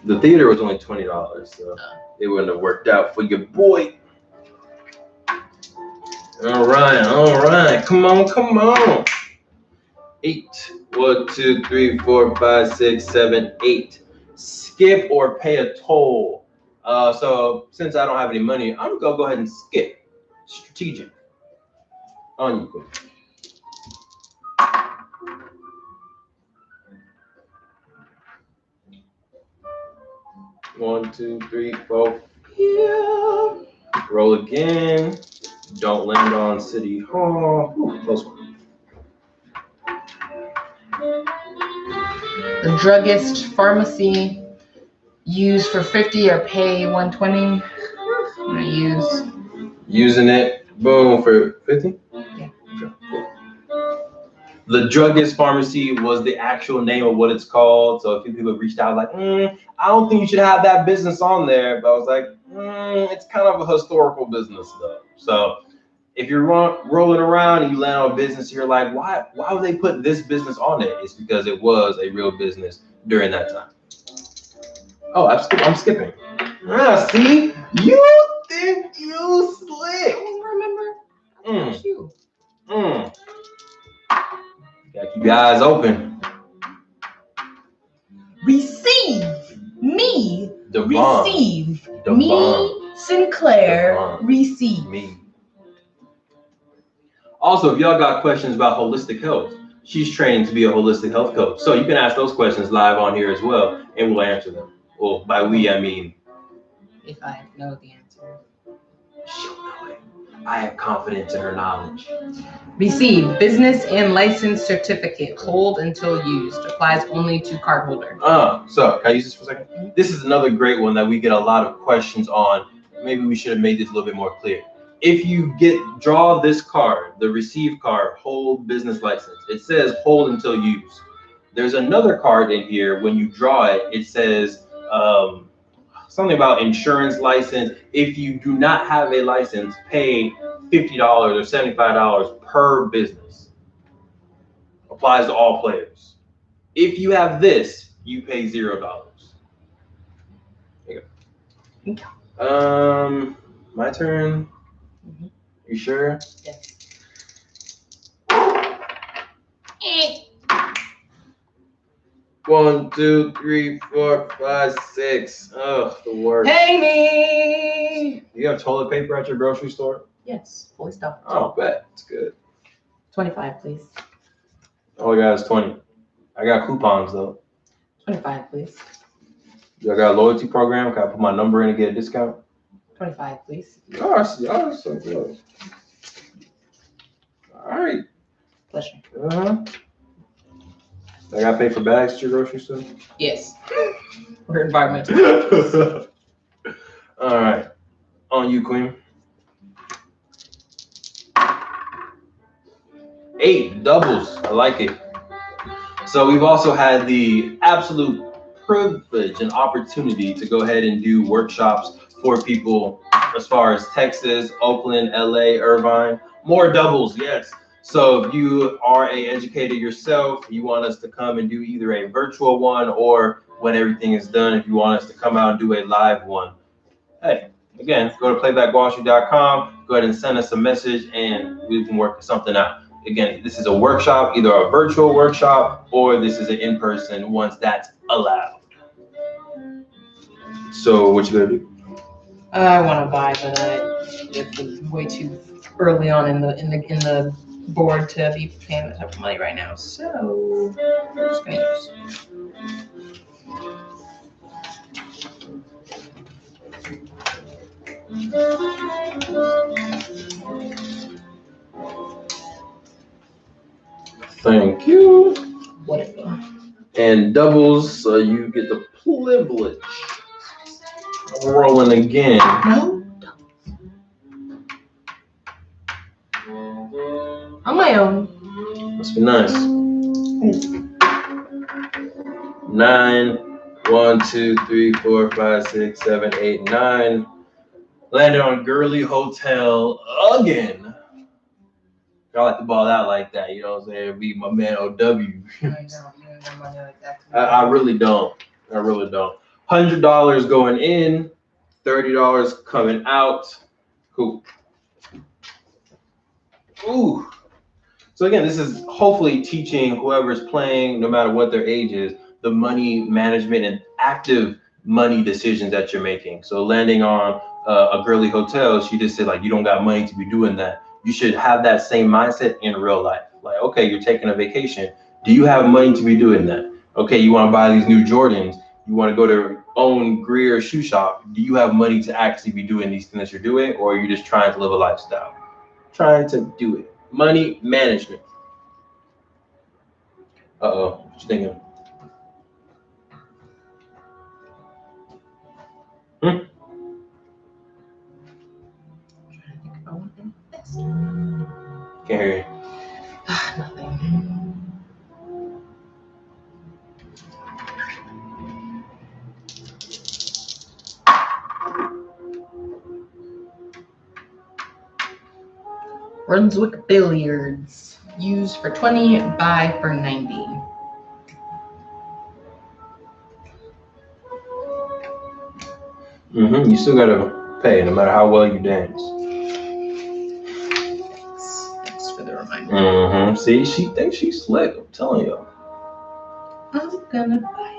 The theater was only $20, so it wouldn't have worked out for your boy. All right. Come on. 8. 1, 2, 3, 4, 5, 6, 7, 8. Skip or pay a toll. So since I don't have any money, I'm gonna go ahead and skip. Strategic. On you, quick. One, 2, 3, 4. Yeah. Roll again. Don't land on City Hall. Ooh, close one. The druggist pharmacy, use for 50 or pay 120. I'm gonna use. Using it. Boom for 50? Yeah. Okay, cool. The druggist pharmacy was the actual name of what it's called. So a few people reached out like, I don't think you should have that business on there. But I was like, it's kind of a historical business though. So if you're rolling around and you land on a business, you're like, why would they put this business on it? It's because it was a real business during that time. Oh, I'm skipping. See? You think you slick. Remember? That's you. Gotta keep your eyes open. Receive me. Devon. Receive Devon. me. Sinclair. Devon. Receive Me. Also, if y'all got questions about holistic health, she's trained to be a holistic health coach. So you can ask those questions live on here as well, and we'll answer them. Well, by we, I mean... If I know the answer. She'll know it. I have confidence in her knowledge. Receive business and license certificate. Hold until used. Applies only to cardholder. So can I use this for a second? This is another great one that we get a lot of questions on. Maybe we should have made this a little bit more clear. If you draw this card, the receive card, hold business license, it says hold until used. There's another card in here. When you draw it, it says something about insurance license. If you do not have a license, pay $50 or $75 per business. Applies to all players. If you have this, you pay $0. There you go. My turn. Mm-hmm. You sure? Yes. 1, 2, 3, 4, 5, 6. Oh, the worst. Pay me. You have toilet paper at your grocery store? Yes, fully stocked. Oh, bet. It's good. 25, please. All I got is 20. I got coupons though. 25, please. Y'all got a loyalty program? Can I put my number in and get a discount? 25, please. Oh, so good. All right. Pleasure. I got to pay for bags at your grocery store? Yes. We're environmental. All right. On you, Queen. 8 doubles. I like it. So we've also had the absolute privilege and opportunity to go ahead and do workshops for people as far as Texas, Oakland, LA, Irvine. More doubles, yes. So if you are an educator yourself, you want us to come and do either a virtual one, or when everything is done, if you want us to come out and do a live one, hey, again, go to playbackwallstreet.com, go ahead and send us a message and we can work something out. Again, this is a workshop, either a virtual workshop or this is an in-person once that's allowed. So what you gonna do? I want to buy, but it's way too early on in the board to be paying that type of money right now. So we're just gonna use. Thank you. Whatever. And doubles, so you get the privilege of rolling again. No. On my own. Must be nice. 9, 1, 2, 3, 4, 5, 6, 7, 8, 9. Landed on Gurley Hotel again. I like to ball out like that, you know what I'm saying? Be my man OW. I really don't. I really don't. $100 going in, $30 coming out. Cool. Ooh. So again, this is hopefully teaching whoever's playing, no matter what their age is, the money management and active money decisions that you're making. So landing on a Gurley Hotel, she just said, like, you don't got money to be doing that. You should have that same mindset in real life. Like, okay, you're taking a vacation. Do you have money to be doing that? Okay, you want to buy these new Jordans. You want to go to own Greer shoe shop. Do you have money to actually be doing these things that you're doing, or are you just trying to live a lifestyle? Trying to do it. Money management. Uh-oh, what you thinking? Can't hear you. Nothing. Brunswick Billiards. Used for 20, buy for 90. You still gotta pay no matter how well you dance. Thanks for the reminder. See, she thinks she's slick. I'm telling you. I'm gonna buy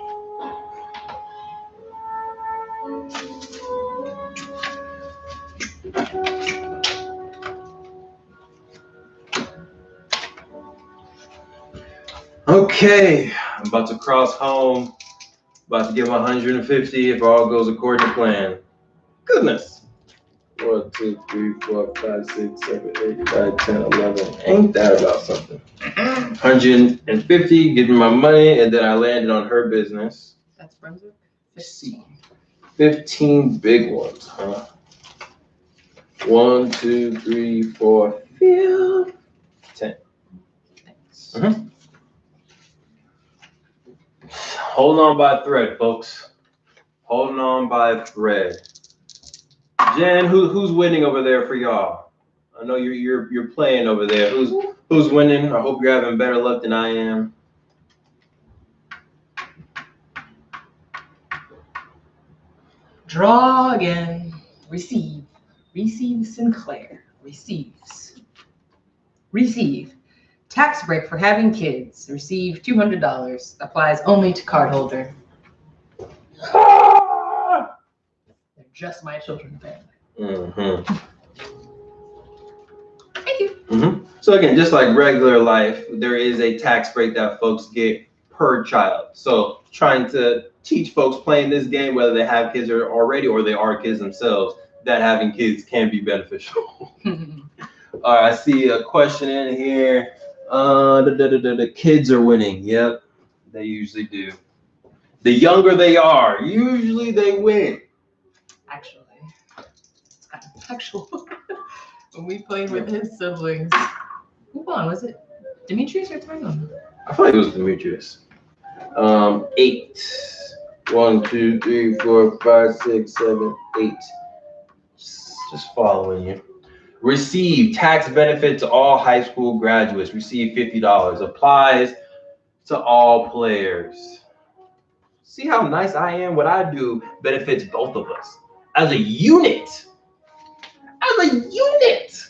Okay, I'm about to cross home. About to get my 150 if all goes according to plan. Goodness. 1, 2, 3, 4, 5, 6, 7, 8, 9, 10, 11. Ain't that about something? 150, give me my money, and then I landed on her business. That's Brunswick. 15 big ones, huh? 1, 2, 3, 4, 5, 10. Thanks. Holding on by a thread, folks. Holding on by a thread. Jen, who's winning over there for y'all? I know you're playing over there. Who's winning? I hope you're having better luck than I am. Draw again. Receive. Receive Sinclair. Receives. Receive. Tax break for having kids. Receive $200. Applies only to cardholder. Ah! They're just my children family. Mm-hmm. Thank you. Mm-hmm. So again, just like regular life, there is a tax break that folks get per child. So trying to teach folks playing this game, whether they have kids already or they are kids themselves, that having kids can be beneficial. All right, I see a question in here. The kids are winning. Yep, they usually do. The younger they are, usually they win. Actually, it's kind of factual. When we played with his siblings. Who won? Was it Demetrius or Tyron? I feel like it was Demetrius. 8. 1, 2, 3, 4, 5, 6, 7, 8. Just following you. Receive tax benefit to all high school graduates. Receive $50. Applies to all players. See how nice I am? What I do benefits both of us as a unit. As a unit.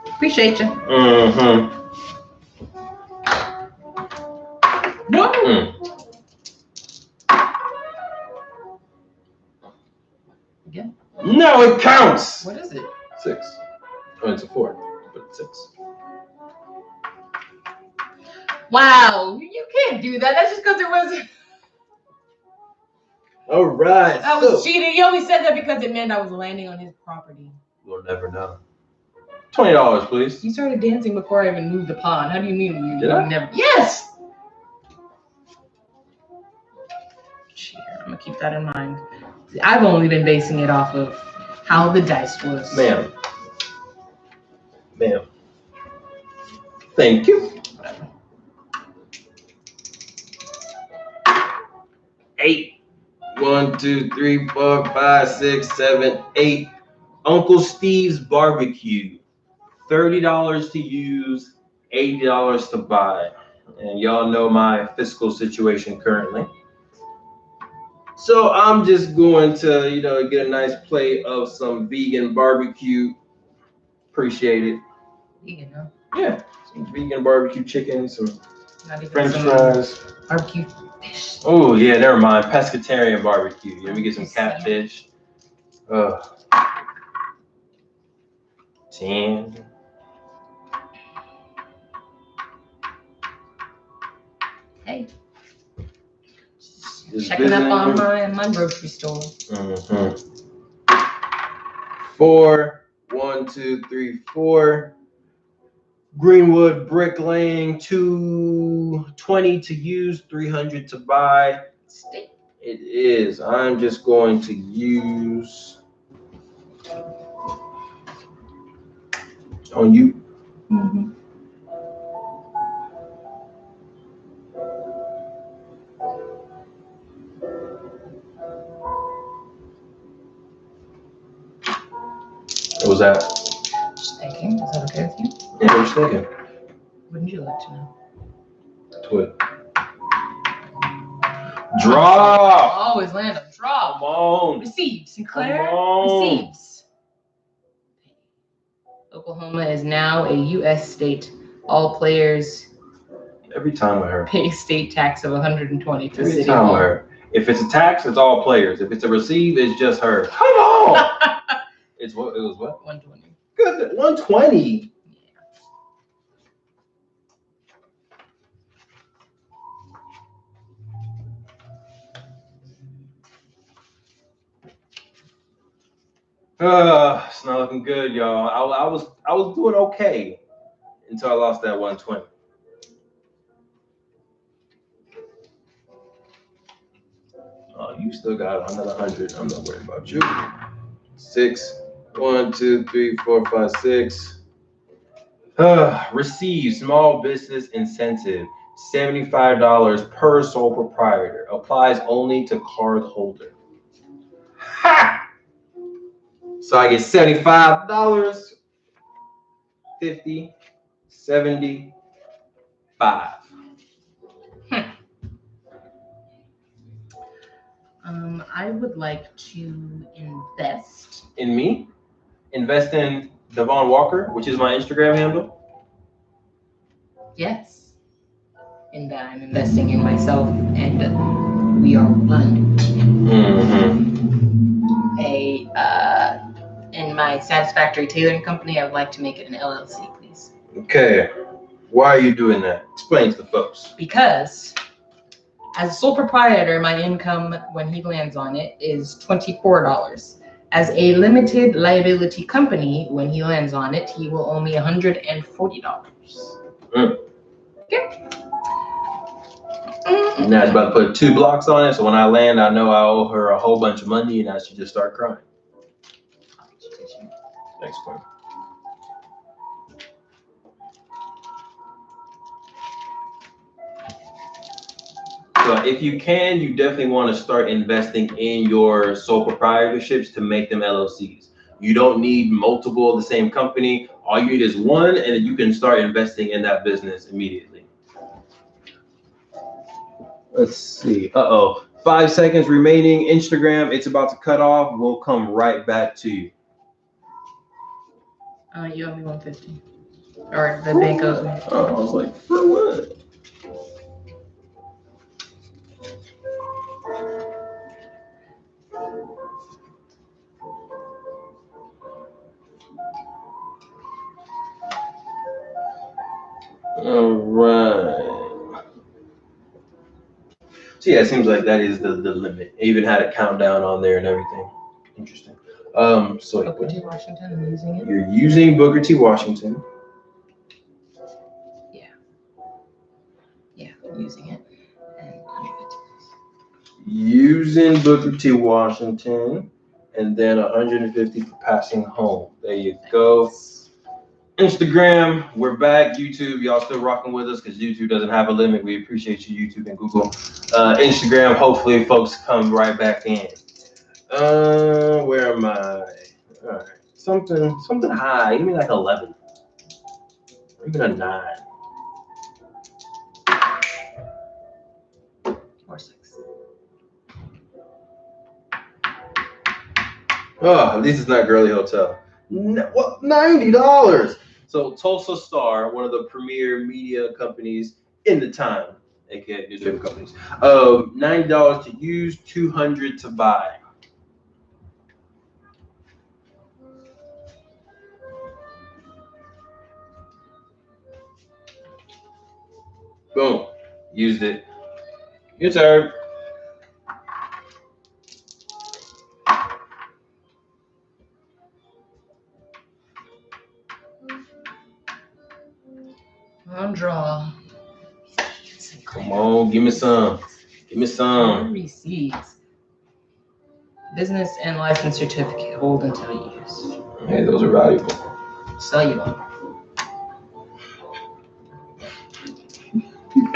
Appreciate you. Mm-hmm. No. Again? No, it counts. What is it? 6. Oh, it's a 4, but it's 6. Wow, you can't do that. That's just because there was. All right. I was cheating. He only said that because it meant I was landing on his property. We'll never know. $20, please. You started dancing before I even moved the pawn. How do you mean you Did I? never? Yes. Cheater. I'm gonna keep that in mind. I've only been basing it off of how the dice was. Ma'am. Thank you. 8. 1, 2, 3, 4, 5, 6, 7, 8. Uncle Steve's Barbecue. $30 to use, $80 to buy. And y'all know my fiscal situation currently. So I'm just going to, get a nice plate of some vegan barbecue. Appreciate it. Vegan, huh? Yeah, some vegan barbecue chicken, some Not even French some fries. barbecue fish. Oh yeah, never mind. Pescatarian barbecue. Let me get some catfish. 10. Hey, Just checking up on visiting. my grocery store. Mm-hmm. 4. 1, 2, 3, 4. Greenwood Brick Lane, 220 to use, 300 to buy. Steak. It is. I'm just going to use on you. Mm-hmm. What was that? Just thinking. Is that okay with you? Yeah, I was thinking. Wouldn't you like to know? Twit. Draw. Always land a draw. Come on. Receives. Sinclair Come on. receives. Oklahoma is now a U.S. state. All players Every time with her. pay state tax of $120 to Every City time Hall. with her. If it's a tax, it's all players. If it's a receive, it's just her. Come on. It's what? It was what? 120. Good. 120. It's not looking good, y'all. I was doing okay until I lost that 120. Oh, you still got another 100. I'm not worried about you. 6, 1, 2, 3, 4, 5, 6. Receive small business incentive, $75 per sole proprietor. Applies only to card holder. Ha! So I get $75, 50, 75. I would like to invest. In me? Invest in Devon Walker, which is my Instagram handle. Yes. In that I'm investing in myself, and we are one. Mm-hmm. In my Satisfactory Tailoring Company, I would like to make it an LLC, please. Okay. Why are you doing that? Explain to the folks. Because as a sole proprietor, my income when he lands on it is $24. As a limited liability company, when he lands on it, he will owe me $140. Okay. Now she's about to put 2 blocks on it, so when I land, I know I owe her a whole bunch of money, and I should just start crying. Thanks, Quinn. So if you can, you definitely want to start investing in your sole proprietorships to make them LLCs. You don't need multiple of the same company. All you need is one, and then you can start investing in that business immediately. Let's see. 5 seconds remaining. Instagram, it's about to cut off. We'll come right back to you. You owe me $150. Or the bank owes me. Oh, I was like, for what? All right. So yeah, it seems like that is the limit. It even had a countdown on there and everything. Interesting. So Booker T. Washington, I'm using it. you're using Booker T. Washington. Yeah, I'm using it. And Using Booker T. Washington, and then 150 for passing home. There you go. Instagram, we're back. YouTube, y'all still rocking with us because YouTube doesn't have a limit. We appreciate you, YouTube and Google. Instagram, hopefully folks come right back in. Where am I? All right, something high. Give me like 11, or even a 9. Or 6. Oh, at least it's not Girly Hotel. What? $90. So Tulsa Star, one of the premier media companies in the time, aka newspaper companies. $90 to use, $200 to buy. Boom, used it. Your turn. On draw. Come on, give me some. Give me some. Receipts. Business and license certificate. Hold until use. Hey, those are valuable. Sell you one.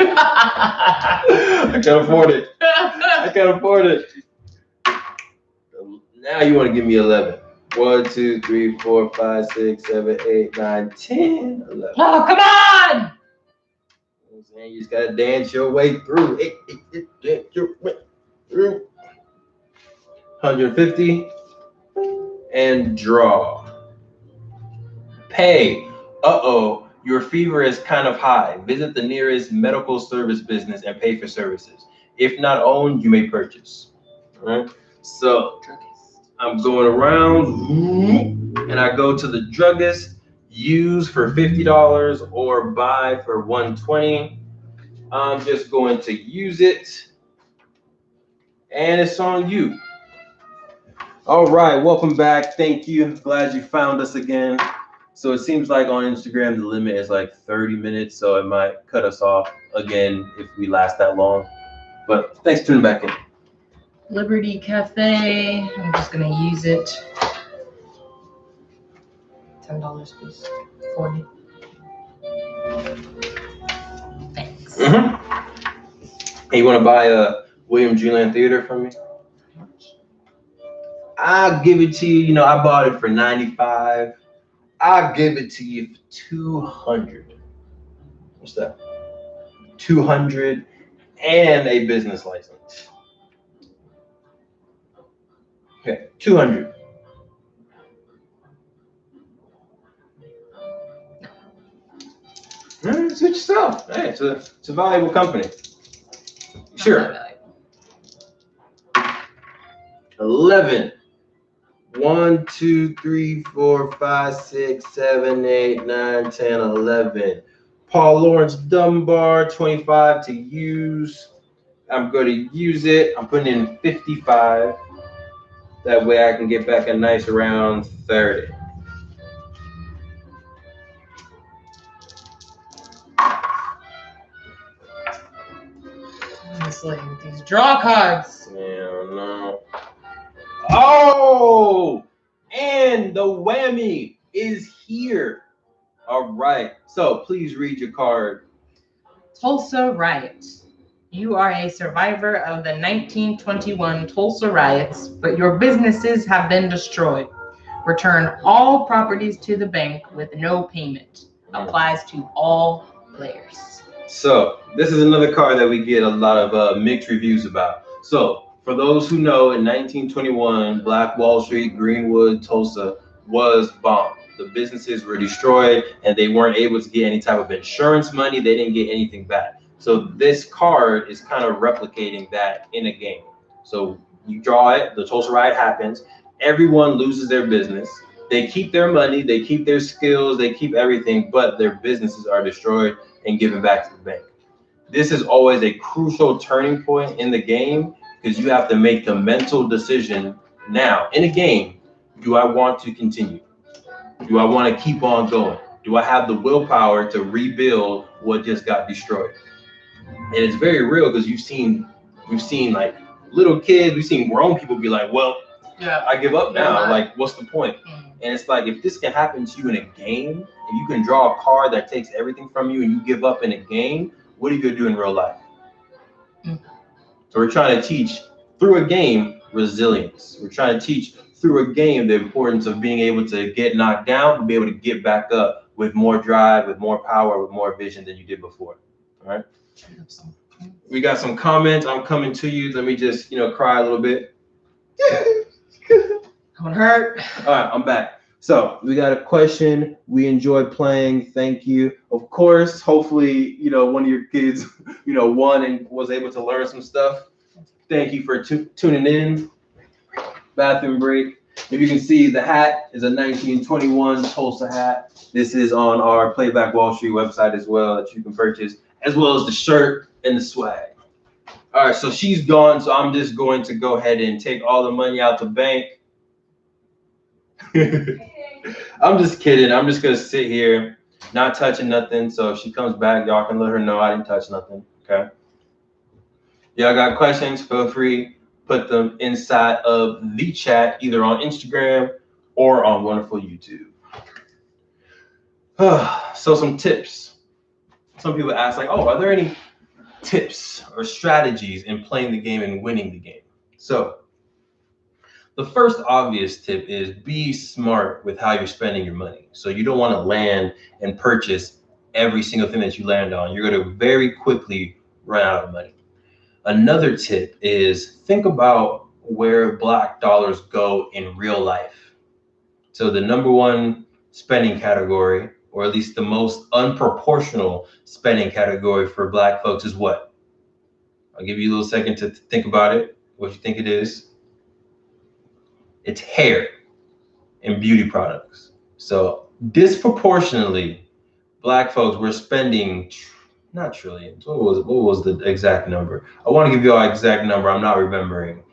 I can't afford it. I can't afford it. Now you want to give me 11. 1, 2, 3, 4, 5, 6, 7, 8, 9, 10, 11. Oh, come on! You just gotta dance your way through. Dance your way through. 150 and draw. Pay. Your fever is kind of high. Visit the nearest medical service business and pay for services. If not owned, you may purchase. All right. So I'm going around and I go to the druggist. Use for $50 or buy for $120. I'm just going to use it, and it's on you. All right, welcome back. Thank you. Glad you found us again. So it seems like on Instagram the limit is like 30 minutes, so it might cut us off again if we last that long. But thanks for tuning back in. Liberty Cafe. I'm just gonna use it. $10, please. 40. Thanks. Hey, you want to buy a William G. Land Theater from me? I'll give it to you. You know, I bought it for 95. I'll give it to you for 200. What's that? 200 and a business license. Okay, 200. It's good stuff. Hey, it's a valuable company. Sure. 11. 1, 2, 3, 4, 5, 6, 7, 8, 9, 10, 11. Paul Lawrence Dunbar, 25 to use. I'm going to use it. I'm putting in 55. That way I can get back a nice round 30. Honestly, these draw cards. Yeah, no. Oh, and the whammy is here. All right. So please read your card. Tulsa riots. You are a survivor of the 1921 Tulsa riots, but your businesses have been destroyed. Return all properties to the bank with no payment. Applies to all players. So this is another card that we get a lot of mixed reviews about. So for those who know, in 1921, Black Wall Street, Greenwood, Tulsa was bombed. The businesses were destroyed and they weren't able to get any type of insurance money. They didn't get anything back. So this card is kind of replicating that in a game. So you draw it, the Tulsa riot happens, everyone loses their business. They keep their money, they keep their skills, they keep everything, but their businesses are destroyed and given back to the bank. This is always a crucial turning point in the game because you have to make the mental decision now in a game. Do I want to continue? Do I want to keep on going? Do I have the willpower to rebuild what just got destroyed? And it's very real because we've seen like little kids, we've seen grown people be like, well, yeah, I give up now. Like, what's the point? And it's like, if this can happen to you in a game, and you can draw a card that takes everything from you and you give up in a game, what are you gonna do in real life? So we're trying to teach through a game resilience. We're trying to teach through a game the importance of being able to get knocked down, but be able to get back up with more drive, with more power, with more vision than you did before. All right. We got some comments. I'm coming to you. Let me just, cry a little bit. I'm hurt. All right, I'm back. So we got a question. We enjoyed playing. Thank you. Of course, hopefully, one of your kids, won and was able to learn some stuff. Thank you for tuning in. Bathroom break. If you can see, the hat is a 1921 Tulsa hat. This is on our Playback Wall Street website as well that you can purchase, as well as the shirt and the swag. All right, so she's gone, so I'm just going to go ahead and take all the money out the bank. I'm just kidding. I'm just gonna sit here, not touching nothing. So if she comes back, y'all can let her know I didn't touch nothing. Okay. Y'all got questions? Feel free, put them inside of the chat, either on Instagram or on wonderful YouTube. So some tips. Some people ask, like, oh, are there any tips or strategies in playing the game and winning the game? So the first obvious tip is be smart with how you're spending your money. So you don't want to land and purchase every single thing that you land on. You're going to very quickly run out of money. Another tip is think about where black dollars go in real life. So the number one spending category, or at least the most unproportional spending category for black folks, is what? I'll give you a little second to think about it, what you think it is. It's hair and beauty products. So disproportionately, black folks were spending, not trillions. What was the exact number? I want to give you all exact number. I'm not remembering.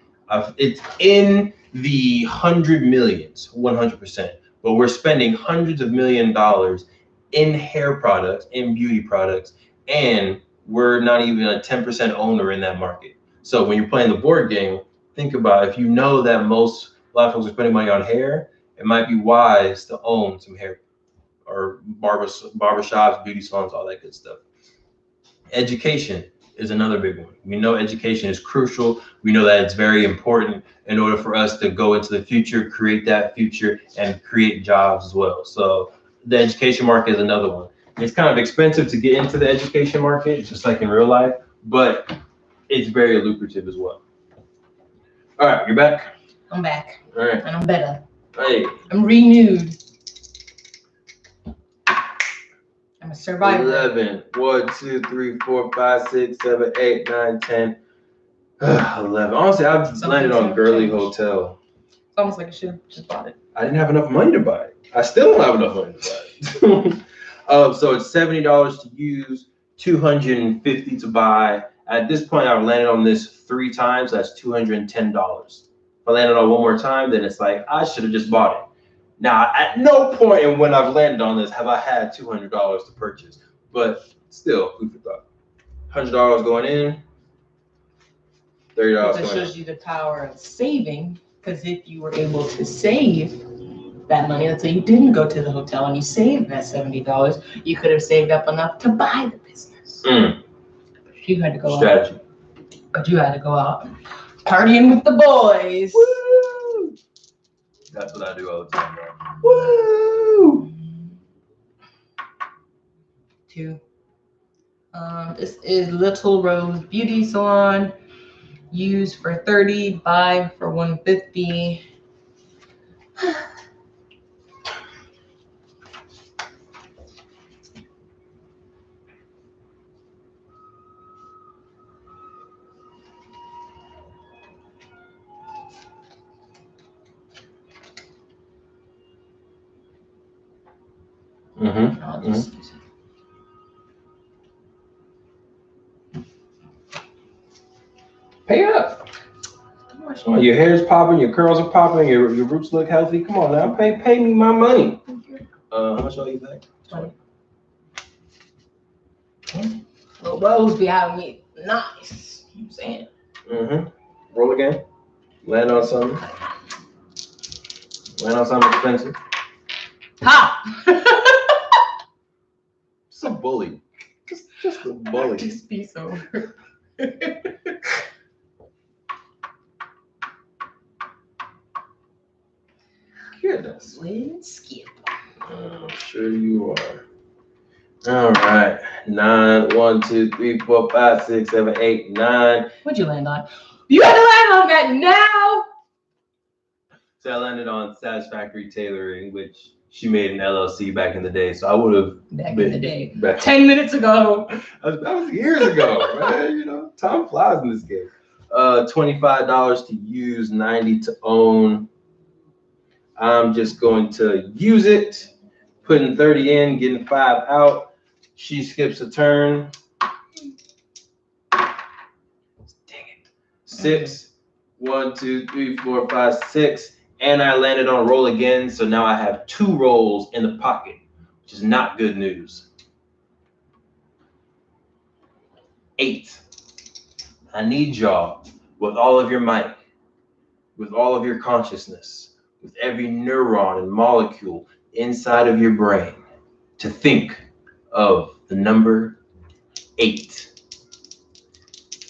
It's in the hundred millions, 100%. But we're spending hundreds of $1,000,000 in hair products, in beauty products, and we're not even a 10% owner in that market. So when you're playing the board game, think about if you know that a lot of folks are spending money on hair, it might be wise to own some hair or barbershops, beauty salons, all that good stuff. Education is another big one. We know education is crucial. We know that it's very important in order for us to go into the future, create that future, and create jobs as well. So the education market is another one. It's kind of expensive to get into the education market, just like in real life, but it's very lucrative as well. All right, you're back? I'm back. All right. And I'm better. Hey. I'm renewed. I'm a survivor. 11. 1, 2, 3, 4, 5, 6, 7, 8, 9, 10. 11. Honestly, I've landed on Girly Hotel. It's almost like I should have just bought it. I didn't have enough money to buy it. I still don't have enough money to buy it. So it's $70 to use, $250 to buy. At this point, I've landed on this 3 times. That's $210. If I landed on one more time, then it's like I should have just bought it. Now, at no point in when I've landed on this have I had $200 to purchase, but still, food for thought. $100 going in, $30 It going shows out. you the power of saving, because if you were able to save that money, let's say you didn't go to the hotel and you saved that $70, you could have saved up enough to buy the business. But you had to go Strategy. out. But you had to go out partying with the boys. Woo! That's what I do all the time, bro. Woo! 2. This is Little Rose Beauty Salon. Use for $30, buy for $150. I'll just use it. Pay up. Come on, your hair's popping, your curls are popping, your roots look healthy. Come on now, pay me my money. How much are you back? 20. Little Rose be having me nice. I'm saying. Roll again. Land on something. Land on something expensive. Ha! Just a bully. Just a bully. Just be sober. Goodness. Win skip. Sure you are. All right. 9, 1, 2, 3, 4, 5, 6, 7, 8, 9. What'd you land on? You had to land on that now. So I landed on Satisfactory Tailoring, which she made an LLC back in the day. So I would have Back in the day. Back, 10 minutes ago. that was years ago, man. You know, time flies in this game. $25 to use, $90 to own. I'm just going to use it, putting 30 in, getting 5 out. She skips a turn. Dang it. 6. 1, 2, 3, 4, 5, 6. And I landed on roll again. So now I have 2 rolls in the pocket, which is not good news. 8. I need y'all with all of your might, with all of your consciousness, with every neuron and molecule inside of your brain to think of the number 8.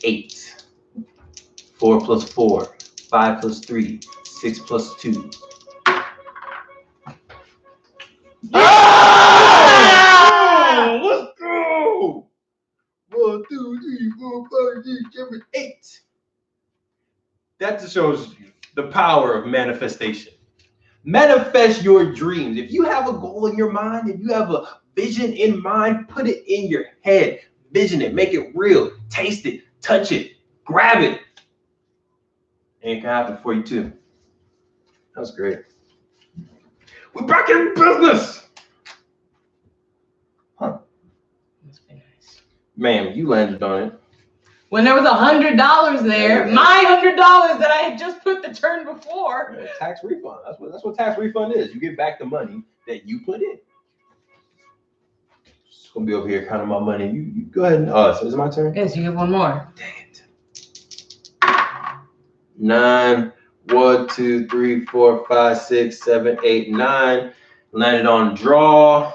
8. 4 plus 4, 5 plus 3, 6 plus 2. Ah! Let's go! 1, 2, 3, 4, 5, 6, 7, 8. That just shows you the power of manifestation. Manifest your dreams. If you have a goal in your mind, if you have a vision in mind, put it in your head. Vision it, make it real, taste it, touch it, grab it. And it can happen for you too. That was great. We're back in business. Huh. Must be nice. Ma'am, you landed on it. when there was $100 there, my $100 that I had just put the turn before. Yeah, tax refund. That's what tax refund is. You get back the money that you put in. Just gonna be over here counting my money. You go ahead. So is it my turn? Yes, you have one more. Dang it. 9. 1, 2, 3, 4, 5, 6, 7, 8, 9. Landed on draw.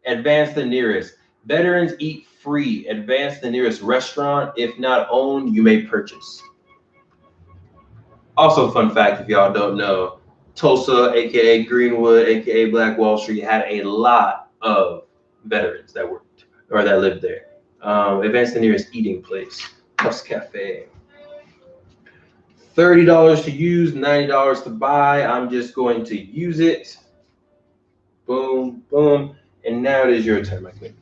Advance the nearest. Veterans eat free. Advance the nearest restaurant. If not owned, you may purchase. Also, fun fact, if y'all don't know, Tulsa, aka Greenwood, aka Black Wall Street, had a lot of veterans that worked or that lived there. Advance the nearest eating place. Plus Cafe. $30 to use, $90 to buy. I'm just going to use it. Boom, boom. And now it is your turn, my queen.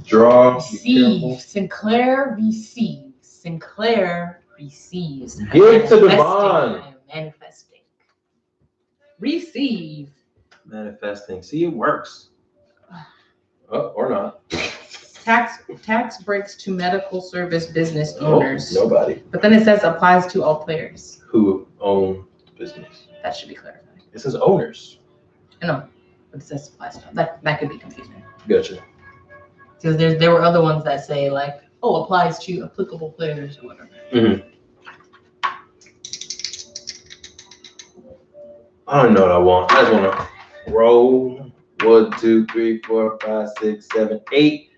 Draw. Receive. Sinclair receives. Sinclair receives. Give to Devon. I am manifesting. Receive. Manifesting. See, it works. Oh, or not. Tax breaks to medical service business owners. Oh, nobody. But then it says applies to all players. Who own the business. That should be clarified. It says owners. I know, but it says applies to. That could be confusing. Gotcha. Because there were other ones that say like, oh, applies to applicable players or whatever. Mm-hmm. I don't know what I want. I just want to roll. 1, 2, 3, 4, 5, 6, 7, 8.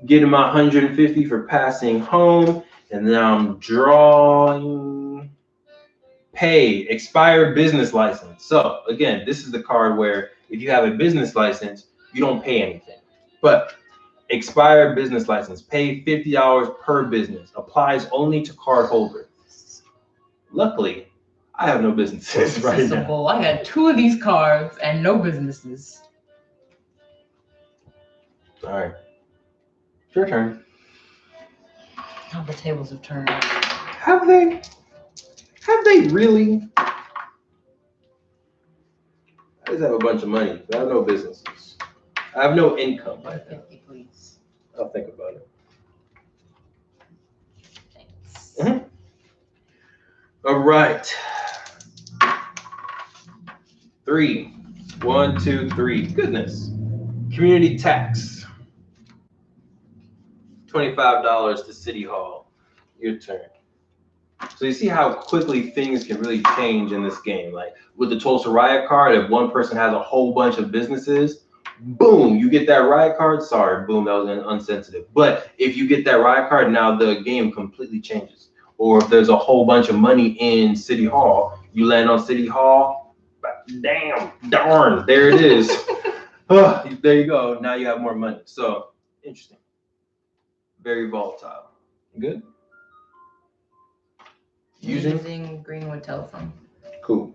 Getting my 150 for passing home. And then I'm drawing. Pay. Expired business license. So again, this is the card where if you have a business license, you don't pay anything. But expired business license, pay $50 per business. Applies only to card holders. Luckily, I have no businesses right now. I had 2 of these cards and no businesses. All right. It's your turn. Oh, the tables have turned. Have they? Have they really? I just have a bunch of money, but I have no businesses. I have no income right now. 50, please. I'll think about it. Thanks. Mm-hmm. All right. 3. 1, 2, 3. Goodness. Community tax. $25 to City Hall. Your turn. So you see how quickly things can really change in this game. Like with the Tulsa Riot card, if one person has a whole bunch of businesses, boom, you get that riot card. Sorry, boom, that was unsensitive. But if you get that riot card, now the game completely changes. Or if there's a whole bunch of money in City Hall, you land on City Hall, damn, darn, there it is. There you go. Now you have more money. So interesting. Very volatile. Good? Using Greenwood telephone. Cool.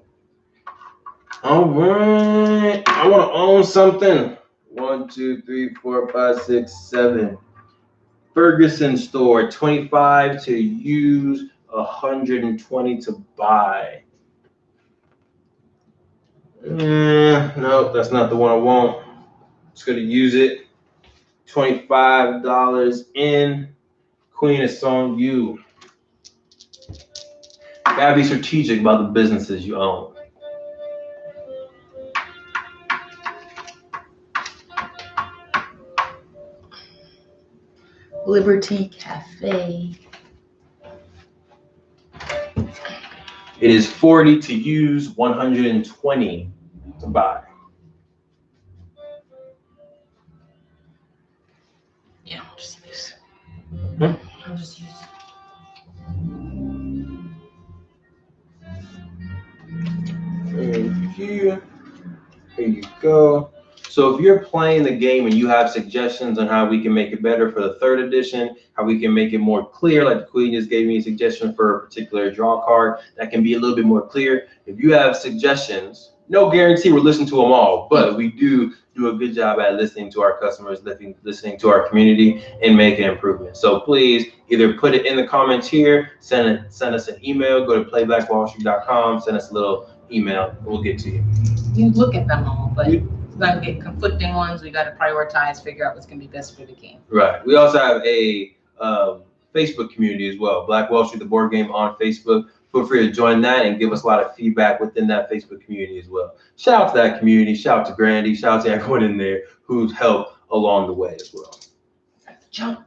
All right. I want to own something. 1, 2, 3, 4, 5, 6, 7. Ferguson store. 25 to use, 120 to buy. No, that's not the one I want. Just gonna use it. $25 in. Queen, it's on you. Gotta be strategic about the businesses you own. Liberty Cafe. It is 40 to use, 120 to buy. Yeah, I'll just use. Hmm? I'll just use. Here you go. So if you're playing the game and you have suggestions on how we can make it better for the 3rd edition, how we can make it more clear, like the Queen just gave me a suggestion for a particular draw card that can be a little bit more clear. If you have suggestions, No guarantee we're listening to them all, but we do a good job at listening to our customers, listening to our community, and making improvements. So please either put it in the comments here, send us an email, go to playbackballstreet.com, send us a little email, and we'll get to you. You look at them all, but we're gonna get conflicting ones. We gotta prioritize, figure out what's gonna be best for the game. Right. We also have a Facebook community as well, Black Wall Street, the board game on Facebook. Feel free to join that and give us a lot of feedback within that Facebook community as well. Shout out to that community. Shout out to Grandy. Shout out to everyone in there who's helped along the way as well. Jump.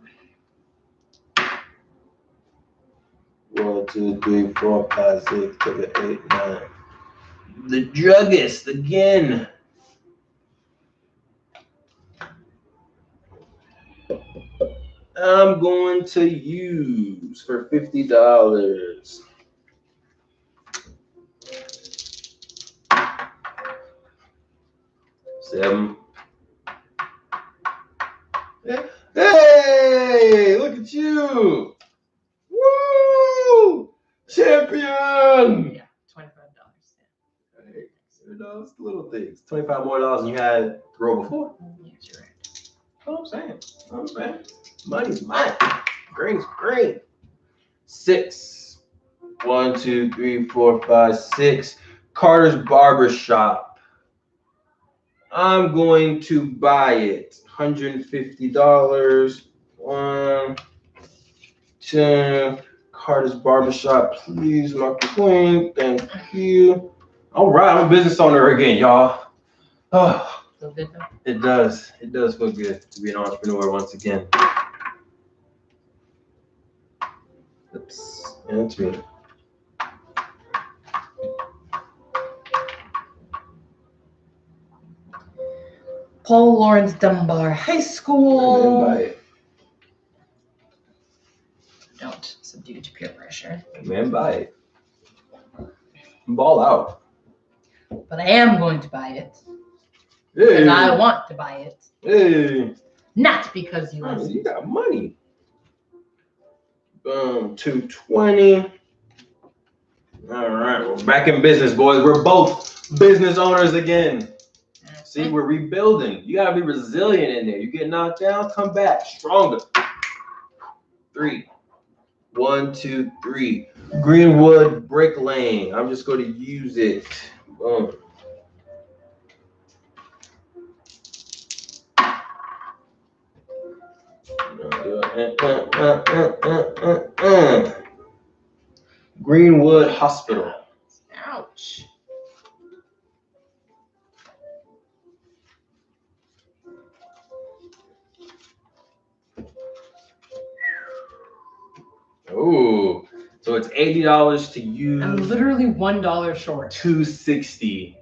1, 2, 3, 4, 5, 6, 7, 8, 9. The druggist again. I'm going to use for $50. $7. Hey, look at you. Woo! Champion! Yeah, $25. Hey, those little things. $25 more than you had to roll before. Yes, you're right. That's what I'm saying. That's what I'm saying. Money's mine. Green's green. 6. 1, 2, 3, 4, 5, 6. Carter's Barbershop. I'm going to buy it. $150. 1, 2. Carter's Barbershop, please, my queen. Thank you. All right, I'm a business owner again, y'all. Oh, Feel good though? it does. It does feel good to be an entrepreneur once again. Oops, yeah, that's me. Paul Lawrence Dunbar High School. Man, buy it. Don't subdue to peer pressure. Man, buy it. Ball out. But I am going to buy it. Hey, Because I want to buy it. hey, Not because you asked. you got money. Boom, 220. All right, we're back in business, boys. We're both business owners again. See, we're rebuilding. You gotta be resilient in there. You get knocked down, come back stronger. 3. 1, 2, 3. Greenwood Brick Lane. I'm just going to use it. Boom. Greenwood Hospital. Ouch. Ooh, so it's $80 to use. I'm literally $1 short. $260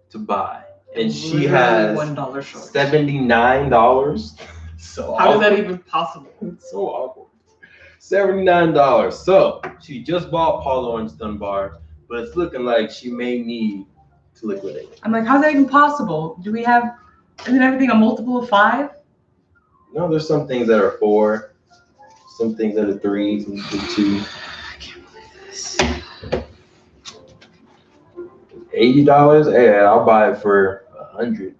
to buy, and she Literally has $1 short. $79. So How is that awkward. even possible? It's so awkward. $79. So she just bought Paul Lawrence Dunbar, but it's looking like she may need to liquidate it. I'm like, how's that even possible? Do we have, isn't everything a multiple of 5? No, there's some things that are 4, some things that are 3, some that are 2. I can't believe this. $80? Hey, I'll buy it for $100.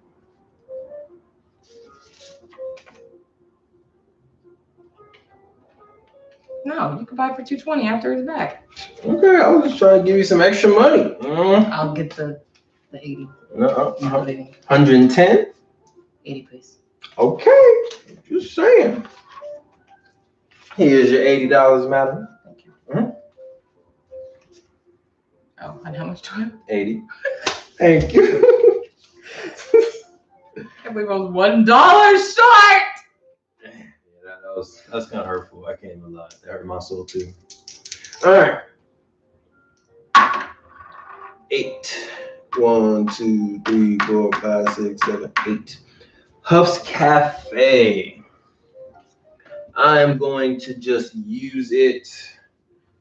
No, you can buy it for $220 after it's back. Okay, I was just trying to give you some extra money. I'll get the 80. No, No, leaving. 110? 80, please. Okay, just saying. Here's your $80, madam. Thank you. Mhm. Oh, and how much do I have? 80. Thank you. I can't believe I was $1 short. Yeah, that's kind of hurtful. I can't even lie. That hurt my soul too. All right. 8. 1, 2, 3, 4, 5, 6, 7, 8. Huff's Cafe. I'm going to just use it.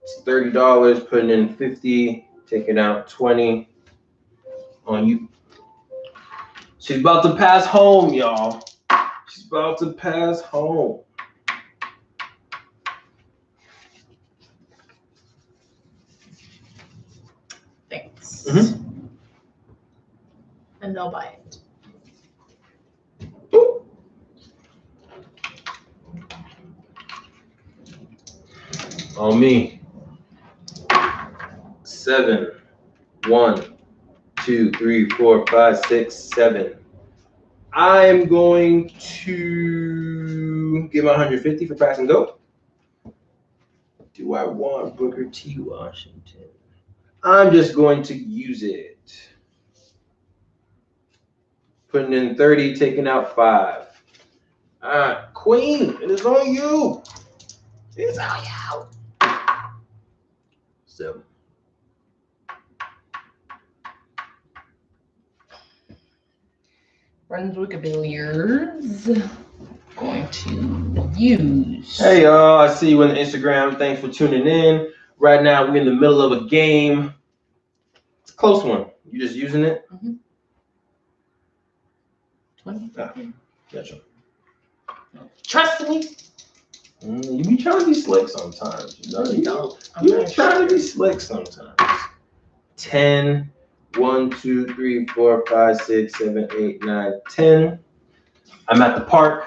It's $30, putting in 50, taking out 20 on you. She's about to pass home, y'all. She's about to pass home. Thanks. Mhm. and I'll buy it. On me. 7, 1, 2, 3, 4, 5, 6, 7. I'm going to give 150 for pass and go. Do I want Booker T. Washington? I'm just going to use it. Putting in 30, taking out 5. All right, Queen, it is on you. It's on you. 7. Brunswick Billiards. Going to use. Hey y'all, I see you on Instagram. Thanks for tuning in. Right now we're in the middle of a game. It's a close one. You just using it? 20. Gotcha. Trust me. You be trying to be slick sometimes. You know? Really don't. I'm You be not trying to sure. be slick sometimes. 10, 1, 2, 3, 4, 5, 6, 7, 8, 9, 10. I'm at the park.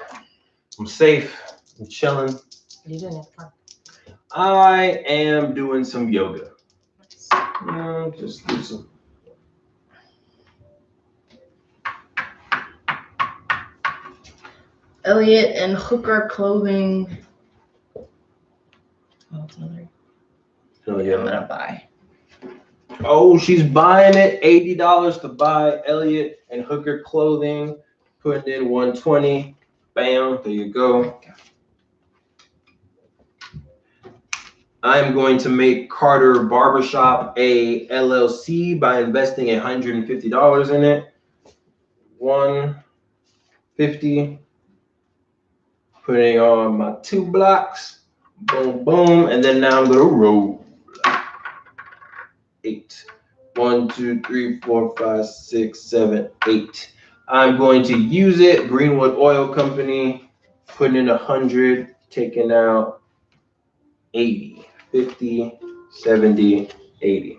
I'm safe. I'm chilling. You didn't have fun. I am doing some yoga. Just do some. Elliot and Hooker Clothing. Oh, it's another. Oh, I'm gonna buy. Oh, she's buying it. $80 to buy Elliot and Hooker Clothing. Putting in 120. Bam. There you go. I'm going to make Carter Barbershop a LLC by investing $150 in it. 150. Putting on my 2 blocks. Boom, boom. And then now I'm going to roll. 8. 1, 2, 3, 4, 5, 6, 7, 8. I'm going to use it. Greenwood Oil Company. Putting in 100. Taking out 80. 50, 70, 80.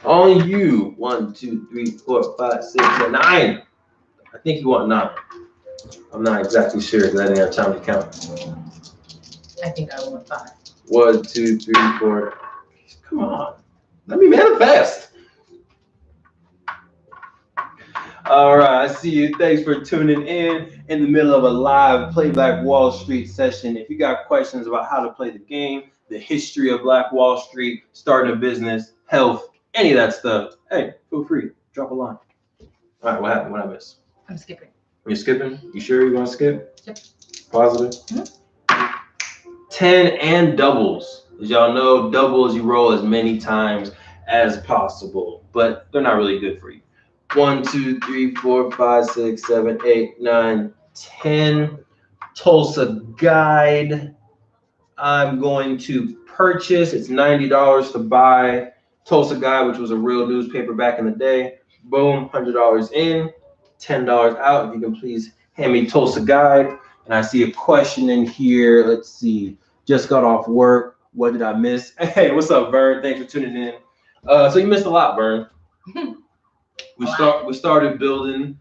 On you. 1, 2, 3, 4, 5, 6, 7, 9. I think you want 9. I'm not exactly sure because I didn't have time to count. I think I want 5. 1, 2, 3, 4. Come on. Let me manifest. All right, I see you. Thanks for tuning in the middle of a live Play Black Wall Street session. If you got questions about how to play the game, the history of Black Wall Street, starting a business, health, any of that stuff, hey, feel free. Drop a line. All right, what happened? What I missed? I'm skipping. You're skipping? You sure you want to skip? Yep. Positive? 10 and doubles. As y'all know, doubles you roll as many times as possible, but they're not really good for you. 1, 2, 3, 4, 5, 6, 7, 8, 9, 10. Tulsa Guide. I'm going to purchase. It's $90 to buy Tulsa Guide, which was a real newspaper back in the day. Boom, $100 in, $10 out. If you can please hand me Tulsa Guide. And I see a question in here. Let's see. Just got off work. What did I miss? Hey, what's up, Vern? Thanks for tuning in. So you missed a lot, Vern. We started building.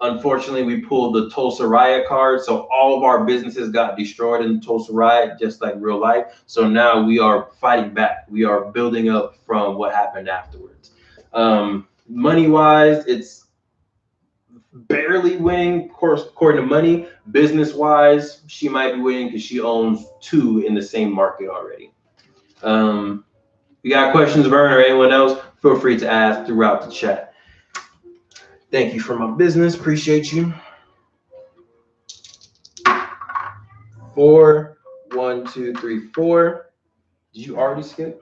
Unfortunately, we pulled the Tulsa riot card, so all of our businesses got destroyed in the Tulsa riot, just like real life. So now we are fighting back. We are building up from what happened afterwards. Money-wise, it's barely winning, of course, according to money. Business-wise, she might be winning because she owns 2 in the same market already. If you got questions, Vern, or anyone else, feel free to ask throughout the chat. Thank you for my business. Appreciate you. 4, 1, 2, 3, 4. Did you already skip?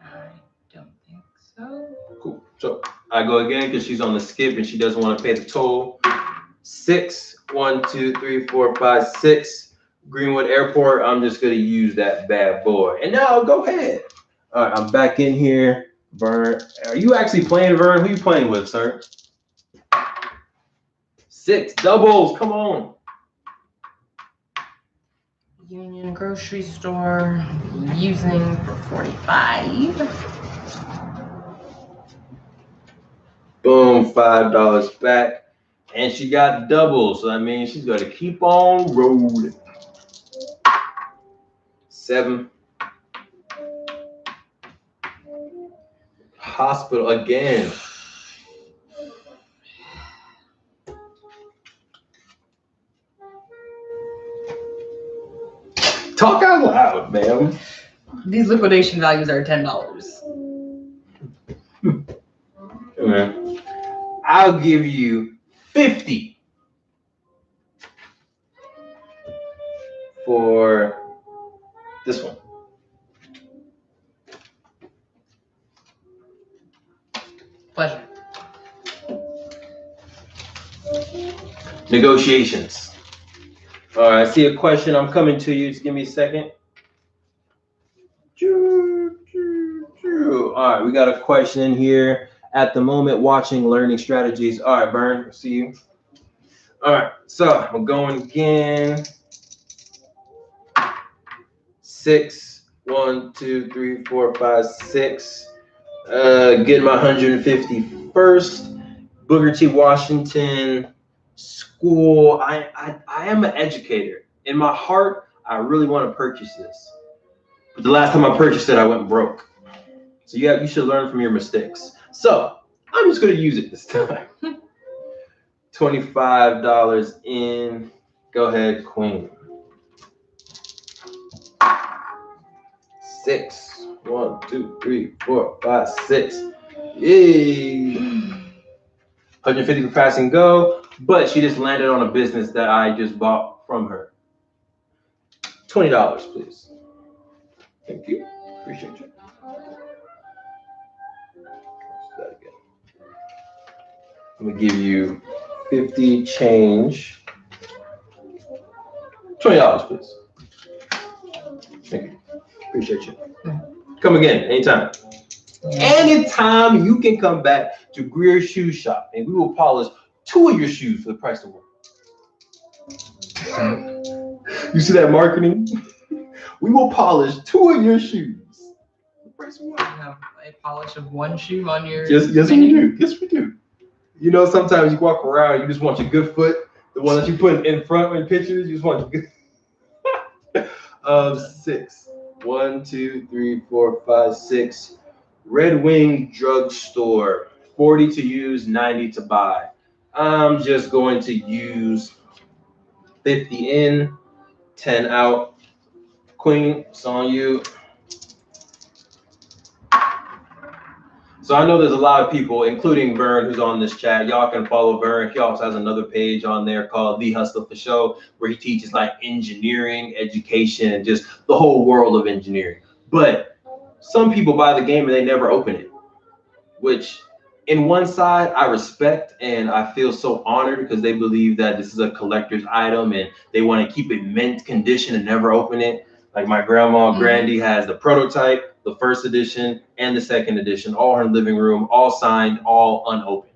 I don't think so. Cool. So I go again because she's on the skip and she doesn't want to pay the toll. 6, 1, 2, 3, 4, 5, 6. Greenwood Airport. I'm just gonna use that bad boy. And now go ahead. All right, I'm back in here. Vern, are you actually playing, Vern? Who are you playing with, sir? 6 doubles. Come on. Union grocery store, using for 45. Boom, $5 back. And she got double, so that means she's gonna keep on rolling. 7. Hospital again. Talk out loud, ma'am. These liquidation values are $10. Man. I'll give you 50 for this one. Pleasure. Negotiations. All right, I see a question. I'm coming to you. Just give me a second. All right, we got a question in here. At the moment, watching learning strategies. All right, Bern, see you. All right, so I'm going again. 6, 1, 2, 3, 4, 5, 6. Getting my 151st. Booker T. Washington School. I am an educator. In my heart, I really want to purchase this. But the last time I purchased it, I went broke. So you should learn from your mistakes. So I'm just going to use it this time. $25 in. Go ahead, Queen. 6. 1, 2, 3, 4, 5, 6. Yay. 150 for pass and go. But she just landed on a business that I just bought from her. $20, please. Thank you. Appreciate you. Let's do that again. I'm going to give you 50 change. $20, please. Thank you. Appreciate you. Come again, anytime. Anytime you can come back to Greer's Shoe Shop and we will polish 2 of your shoes for the price of 1. You see that marketing? We will polish 2 of your shoes. For the price of 1. You have a polish of 1 shoe on your Yes, we do. Yes, we do. You know, sometimes you walk around, you just want your good foot, the one that you put in front in pictures, you just want your good. 6. 1, 2, 3, 4, 5, 6. Red Wing Drugstore. 40 to use, 90 to buy. I'm just going to use 50 in, 10 out. Queen, it's on you. So I know there's a lot of people, including Vern, who's on this chat. Y'all can follow Vern. He also has another page on there called The Hustle for Show, where he teaches like engineering, education, and just the whole world of engineering. But some people buy the game and they never open it, which in one side I respect and I feel so honored because they believe that this is a collector's item and they want to keep it mint condition and never open it. Like my grandma, Grandy, has the prototype, the first edition, and the second edition, all in her living room, all signed, all unopened.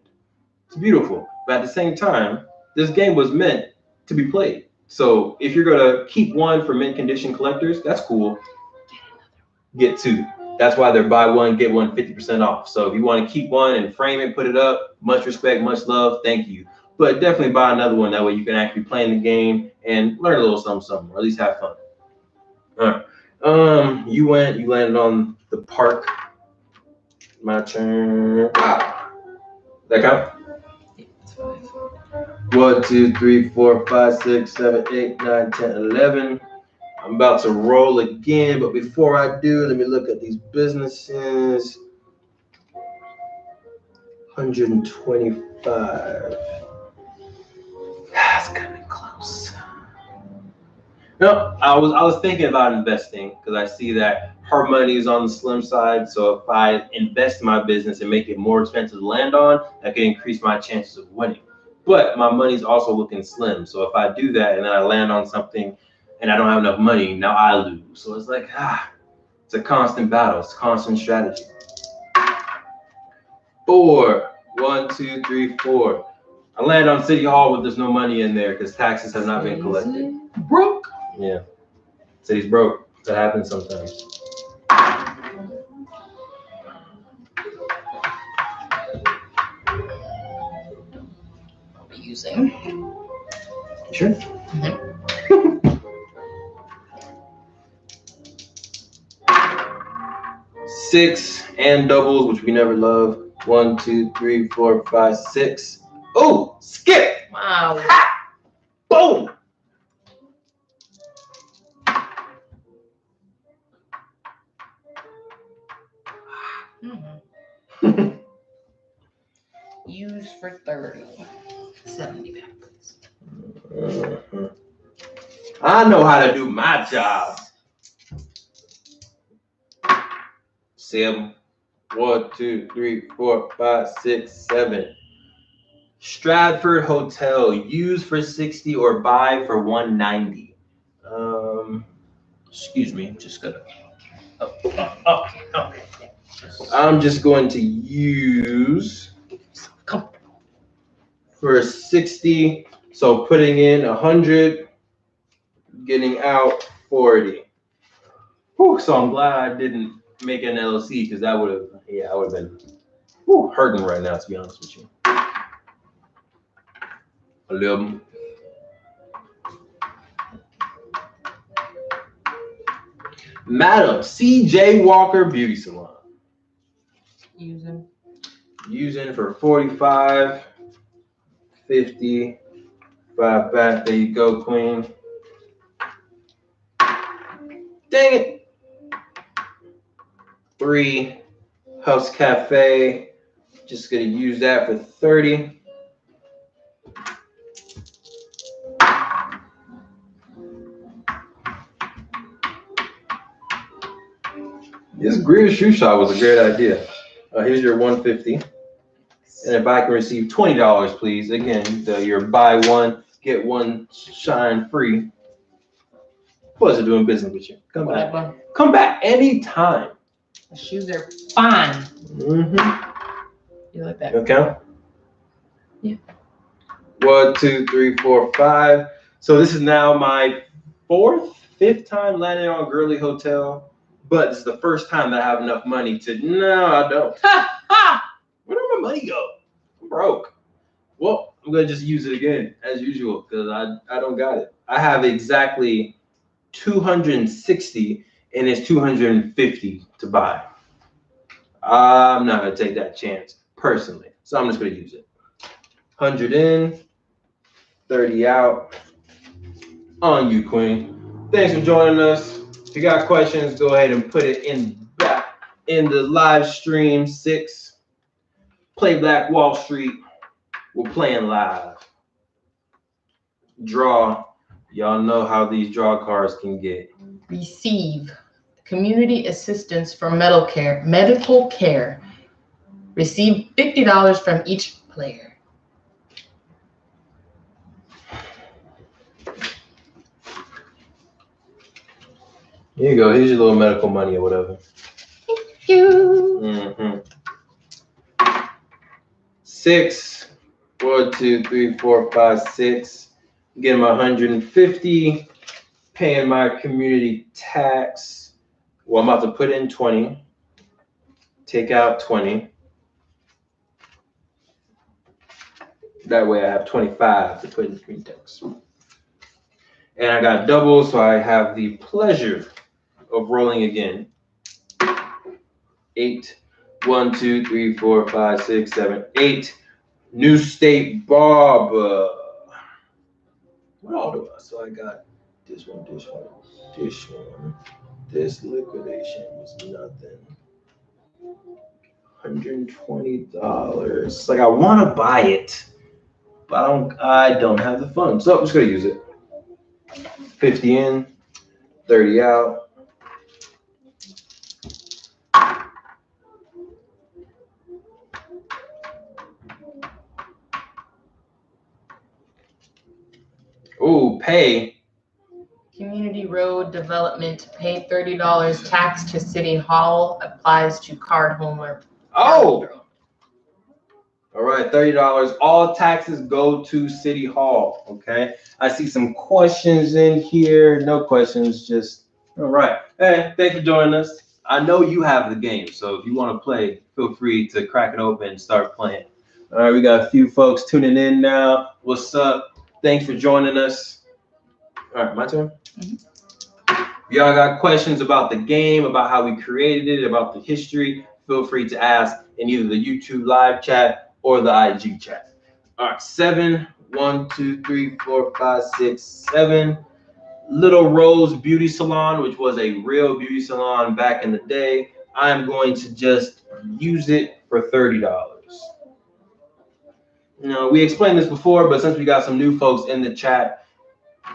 It's beautiful. But at the same time, this game was meant to be played. So if you're going to keep one for mint condition collectors, that's cool. Get 2. That's why they're buy one, get one 50% off. So if you want to keep one and frame it, put it up, much respect, much love, thank you. But definitely buy another one. That way you can actually play in the game and learn a little something, or at least have fun. All right. You landed on the park. My turn. That count? 1, 2, 3, 4, 5, 6, 7, 8, 9, 10, 11. I'm about to roll again, but before I do, let me look at these businesses. 125. That's kind of close. No, I was thinking about investing because I see that her money is on the slim side. So if I invest in my business and make it more expensive to land on, that can increase my chances of winning. But my money's also looking slim. So if I do that and then I land on something and I don't have enough money, now I lose. So it's like, it's a constant battle. It's a constant strategy. 4. 1, 2, 3, 4. I land on City Hall, but there's no money in there because taxes have not been collected. Broke. Yeah. Said he's broke. That happens sometimes. Using. Sure. Mm-hmm. 6 and doubles, which we never love. 1, 2, 3, 4, 5, 6. Oh, skip! Wow. Ha! Boom! Mm-hmm. Use for 30. 70 back, please. I know how to do my job. 7. 1, 2, 3, 4, 5, 6, 7. Stratford Hotel, use for 60 or buy for 190. Excuse me, just gonna. Oh. I'm just going to use for 60. So putting in 100, getting out 40. Whew, so I'm glad I didn't make an LLC because that would have, I would have been hurting right now, to be honest with you. 11. Madam C.J. Walker Beauty Salon. Using for 45, 50, 5 back. There you go, queen. Dang it. 3, House Cafe. Just gonna use that for 30. This Greer shoe shop was a great idea. Here's your 150. And if I can receive $20, please. Again, your buy one, get one shine free. Pleasure doing business with you. Come back. Come back anytime. The shoes are fine. Mm-hmm. You like that? Okay. Yeah. 1, 2, 3, 4, 5. So this is now my 5th time landing on Gurley Hotel, but this is the first time that I have enough money to. No, I don't. Where did my money go? I'm broke. Well, I'm gonna just use it again as usual because I don't got it. I have exactly 260 and it's 250 to buy. I'm not gonna take that chance personally, so I'm just gonna use it. 100 in, 30 out. On you, queen. Thanks for joining us. If you got questions, go ahead and put it in the live stream. 6. Play Black Wall Street. We're playing live. Draw. Y'all know how these draw cards can get. Receive community assistance for medical care. Receive $50 from each player. Here you go. Here's your little medical money or whatever. Thank you. Mm-hmm. 6. 1, 2, 3, 4, 5, 6. Getting my 150. Paying my community tax. Well, I'm about to put in 20. Take out 20. That way I have 25 to put in community tax. And I got doubles, so I have the pleasure of rolling again. 8. 1, 2, 3, 4, 5, 6, 7, 8. New State Bob. What all do I? So I got this one. This liquidation was nothing. $120. It's like I want to buy it, but I don't have the funds. So I'm just gonna use it. 50 in, 30 out. Ooh, pay. Community road development, pay $30. Tax to City Hall applies to cardholder. Oh! All right, $30. All taxes go to City Hall, okay? I see some questions in here. No questions, just All right. Hey, thanks for joining us. I know you have the game, so if you want to play, feel free to crack it open and start playing. All right, we got a few folks tuning in now. What's up? Thanks for joining us. All right, my turn. Y'all got questions about the game, about how we created it, about the history, feel free to ask in either the YouTube live chat or the IG chat. All right, 7, 1, 2, 3, 4, 5, 6, 7. Little Rose Beauty Salon, which was a real beauty salon back in the day. I'm going to just use it for $30. Now, we explained this before, but since we got some new folks in the chat,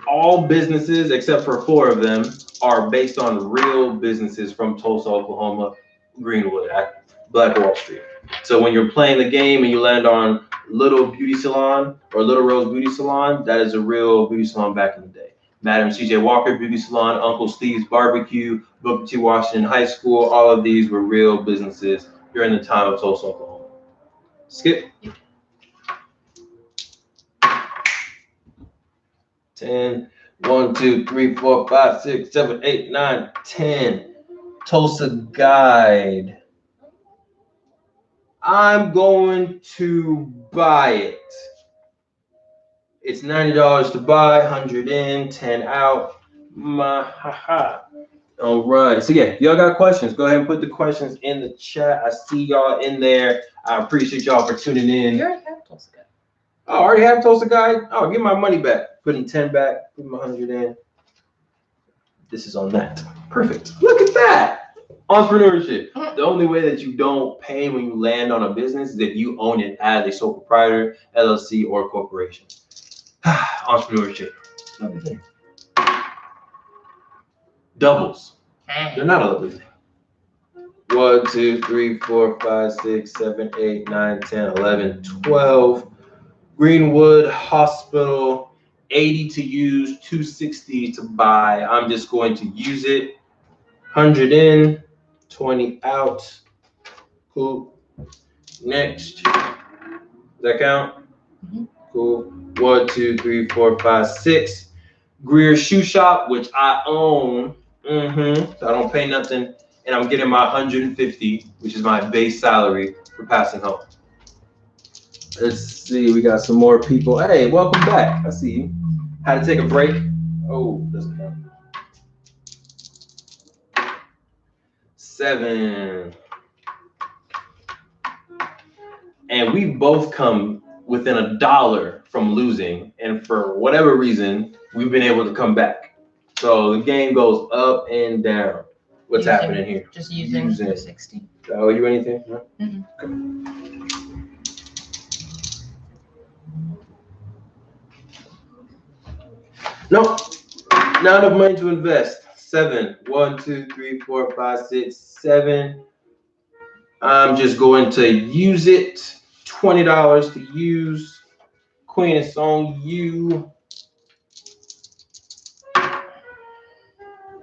all businesses, except for 4 of them, are based on real businesses from Tulsa, Oklahoma, Greenwood, at Black Wall Street. So when you're playing the game and you land on Little Beauty Salon or Little Rose Beauty Salon, that is a real beauty salon back in the day. Madam C.J. Walker Beauty Salon, Uncle Steve's Barbecue, Booker T. Washington High School, all of these were real businesses during the time of Tulsa, Oklahoma. Skip. 10, 1, 2, 3, 4, 5, 6, 7, 8, 9, 10. Tulsa Guide. I'm going to buy it. It's $90 to buy, 100 in, 10 out. All right. So yeah, y'all got questions? Go ahead and put the questions in the chat. I see y'all in there. I appreciate y'all for tuning in. You already have Tulsa Guide. Oh, I already have Tulsa Guide? Oh, give my money back. Putting 10 back, putting 100 in. This is on that. Perfect. Look at that. Entrepreneurship. The only way that you don't pay when you land on a business is if you own it as a sole proprietor, LLC, or corporation. Entrepreneurship. Lovely thing. Doubles. They're not a lovely thing. 1, 2, 3, 4, 5, 6, 7, 8, 9, 10, 11, 12. Greenwood Hospital, 80 to use, 260 to buy. I'm just going to use it. 100 in, 20 out. Cool. Next. Does that count? Mm-hmm. Cool. 1, 2, 3, 4, 5, 6. Greer Shoe Shop, which I own. So I don't pay nothing. And I'm getting my 150, which is my base salary for passing home. Let's see, we got some more people. Hey, welcome back. I see you. Had to take a break. Oh, doesn't count. 7. And we both come within $1 from losing. And for whatever reason, we've been able to come back. So the game goes up and down. What's happening here? Just using 60. Oh, you anything? No? Mm-hmm. Nope. Not enough money to invest. 7. 1, 2, 3, 4, 5, 6, 7. I'm just going to use it. $20 to use. Queen, it's on you. Does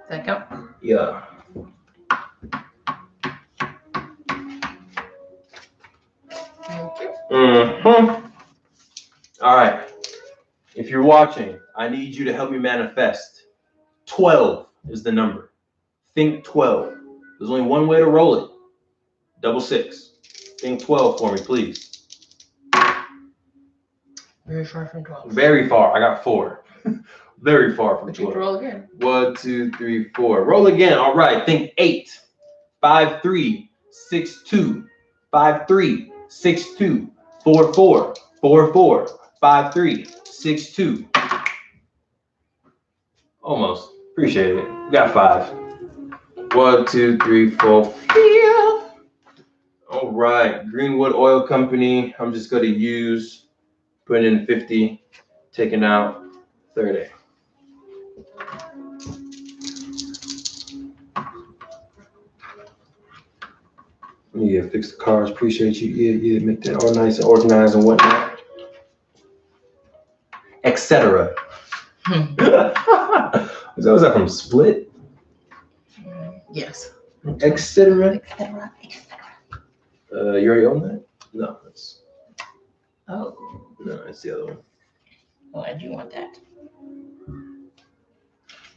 that count? Yeah. All right. If you're watching, I need you to help me manifest. 12 is the number. Think 12. There's only one way to roll it. Double 6. Think 12 for me, please. Very far from 12. Very far. I got 4. Very far from But you 12. roll again. 1, 2, 3, 4. Roll again. All right. Think 8. 5, 3, 6, 2. 5, 3, 6, 2. 4, 4. 4, 4. 5, 3, 6, 2. Almost. Appreciate it. Got 5. 1, 2, 3, 4, 5. All right. Greenwood Oil Company. I'm just going to use, put in 50, taking out 30. Yeah, fix the cars. Appreciate you. Yeah, make that all nice and organized and whatnot. Etc. Was that from Split? Yes. Etc. Etc. You already own that? No, that's Oh. no, that's the other one. Why do you want that?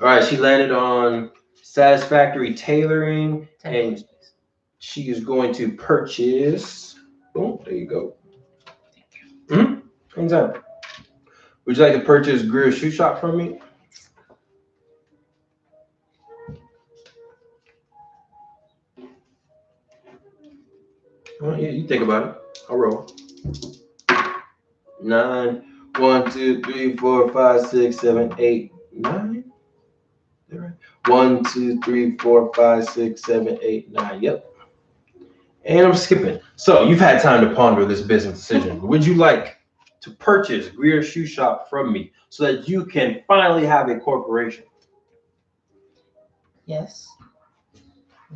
All right, she landed on Satisfactory Tailoring, $10, and please. she is going to purchase. Boom, there you go. Anytime. Would you like to purchase Greer Shoe Shop from me? Well, yeah, you think about it. I'll roll. 9. 1, 2, 3, 4, 5, 6, 7, 8, 9. 1, 2, 3, 4, 5, 6, 7, 8, 9. Yep. And I'm skipping. So you've had time to ponder this business decision. Would you like to purchase Greer Shoe Shop from me so that you can finally have a corporation? Yes.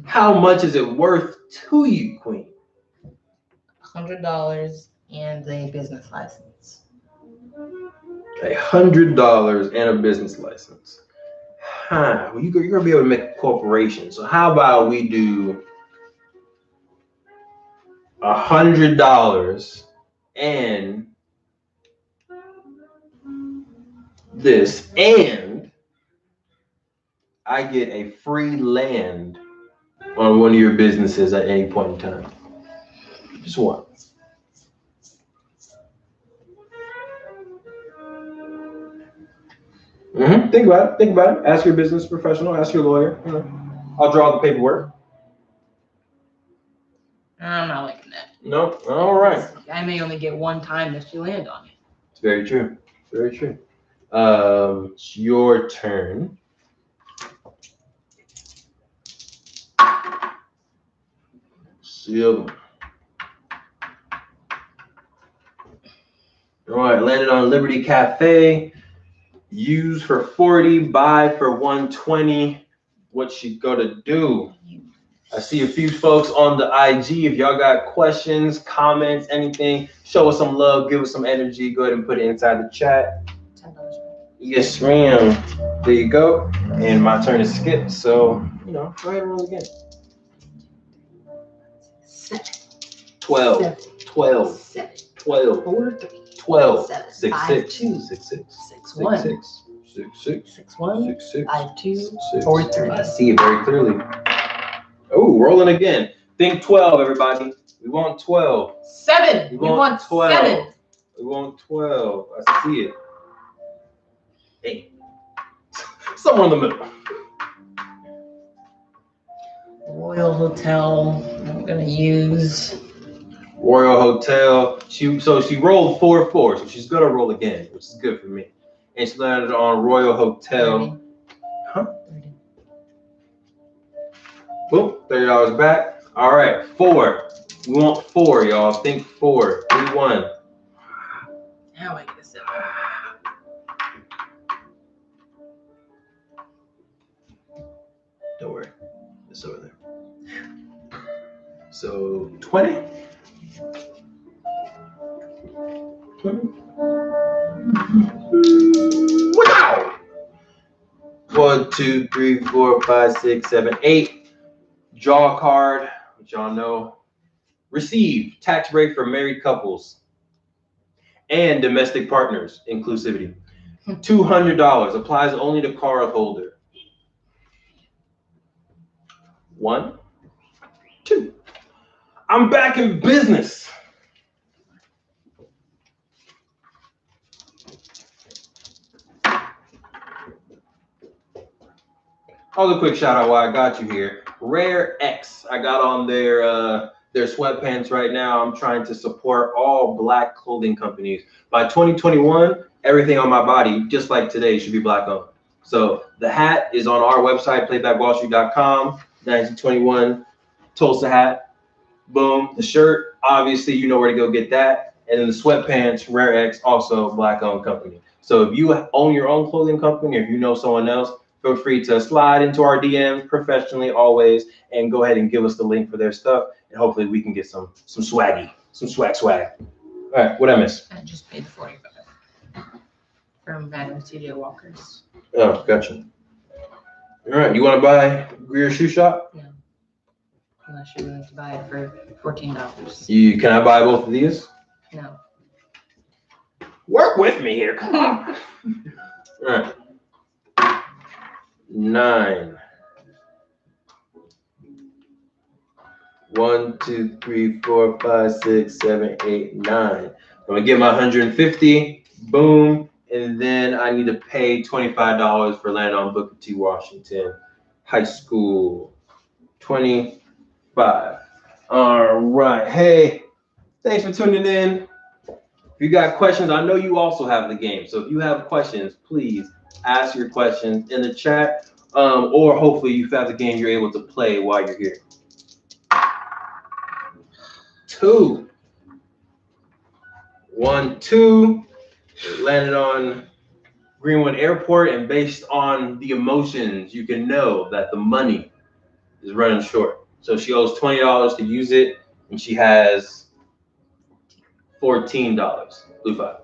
How much is it worth to you, Queen? $100 and a business license. $100 and a business license. Well, you're gonna be able to make a corporation. So how about we do $100 and this, and I get a free land on one of your businesses at any point in time. Just one. Think about it. Think about it. Ask your business professional. Ask your lawyer. I'll draw the paperwork. I'm not liking that. No. All right. I may only get one time that you land on it. It's very true. Very true. It's your turn. Seal. All right, landed on Liberty Cafe. Use for 40, buy for 120. What she gonna do? I see a few folks on the IG. If y'all got questions, comments, anything, show us some love, give us some energy. Go ahead and put it inside the chat. $10. Yes, ma'am. There you go. And my turn is skipped, so go ahead and roll again. 7. 12. 7. 12. 7. 12. 4, 3. 12. 7. 6, 5, 6. 2. 6, 6. 6, 1. 6, 6. 6, 6. 6, 1. 6, 6. 5, 2. 6. 4, 3. I see it very clearly. Oh, rolling again. Think 12, everybody. We want 12. 7. We want 12. 7. We want 12. I see it. 8. Somewhere in the middle. Royal Hotel. I'm gonna use Royal Hotel. She rolled 4, 4, so she's gonna roll again, which is good for me. And she landed on Royal Hotel. 30. Huh? 30. Boom, $30 back. All right, 4. We want 4, y'all. Think 4. 3, 1. Now I get a 7. Don't worry, it's over there. So 20. 20. Wow! 1, 2, 3, 4, 5, 6, 7, 8. Draw card, which y'all know. Receive tax break for married couples and domestic partners inclusivity. $200 applies only to card holder. 1, 2. I'm back in business. Another quick shout out while I got you here. Rare X. I got on their sweatpants right now. I'm trying to support all Black clothing companies. By 2021, everything on my body, just like today, should be Black owned. So the hat is on our website, playbackwallstreet.com. 1921 Tulsa hat. Boom. The shirt, obviously, you know where to go get that. And then the sweatpants, Rare X, also Black owned company. So if you own your own clothing company, or if you know someone else, feel free to slide into our DMs professionally always and go ahead and give us the link for their stuff. And hopefully we can get some swaggy, some swag. All right, what'd I miss? I just paid 45 from Madam TJ Walker's. Oh, gotcha. All right, you want to buy Greer Shoe Shop? No. Unless you're willing to buy it for $14. Can I buy both of these? No. Work with me here. Come on. All right. 9. 1, 2, 3, 4, 5, 6, 7, 8, 9. I'm gonna get my 150. Boom. And then I need to pay $25 for land on Booker T. Washington High School. 25. All right. Hey, thanks for tuning in. If you got questions, I know you also have the game. So if you have questions, please ask your questions in the chat. Or hopefully you have the game you're able to play while you're here. 2. 1, 2. It landed on Greenwood Airport, and based on the emotions, you can know that the money is running short. So she owes $20 to use it, and she has $14. Blue 5.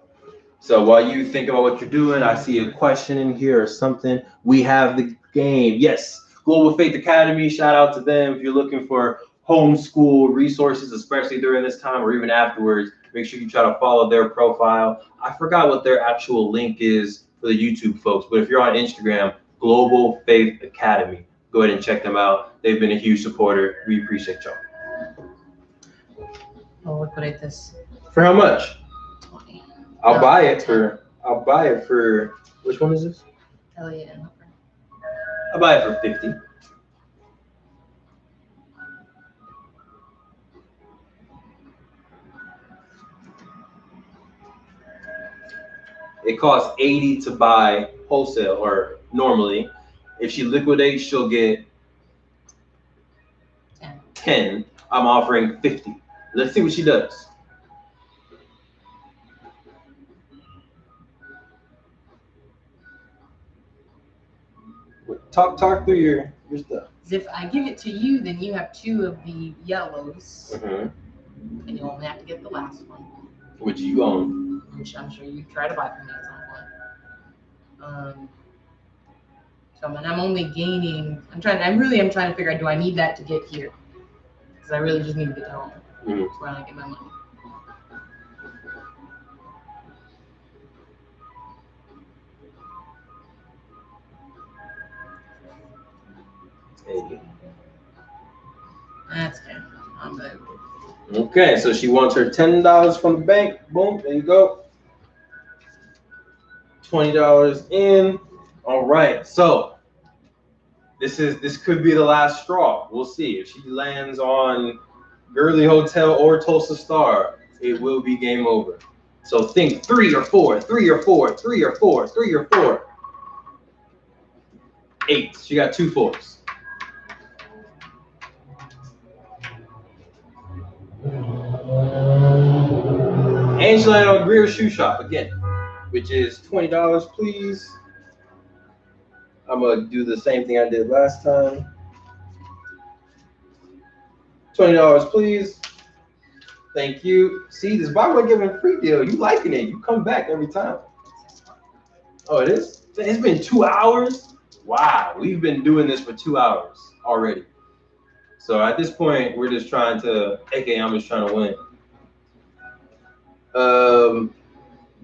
So while you think about what you're doing, I see a question in here or something. We have the game. Yes, Global Faith Academy. Shout out to them. If you're looking for homeschool resources, especially during this time or even afterwards, make sure you try to follow their profile. I forgot what their actual link is for the YouTube folks, but if you're on Instagram, Global Faith Academy, go ahead and check them out. They've been a huge supporter. We appreciate y'all. I'll liquidate this. For how much? 20. I'll buy it for, which one is this? Elliot. I'll buy it for 50. It costs 80 to buy wholesale, or normally. If she liquidates, she'll get 10. I'm offering 50. Let's see what she does. Talk through your stuff. If I give it to you, then you have 2 of the yellows, and you only have to get the last one. Which you own. Which I'm sure you try to buy from me at some point. So I'm only gaining. I'm trying to figure out, do I need that to get here? Because I really just need to get home. That's where I get my money. That's good. I'm good. Okay, so she wants her $10 from the bank. Boom, there you go. $20 in. All right, so this could be the last straw. We'll see. If she lands on Gurley Hotel or Tulsa Star, it will be game over. So think 3 or 4, 3 or 4, 3 or 4, 3 or 4. 8. She got 2 4s. And she landed on Greer Shoe Shop again, which is $20, please. I'm gonna do the same thing I did last time. $20, please. Thank you. See, this buy one giving free deal. You liking it? You come back every time. Oh, it is? It's been 2 hours. Wow, we've been doing this for 2 hours already. So at this point, we're just trying to, aka I'm just trying to win.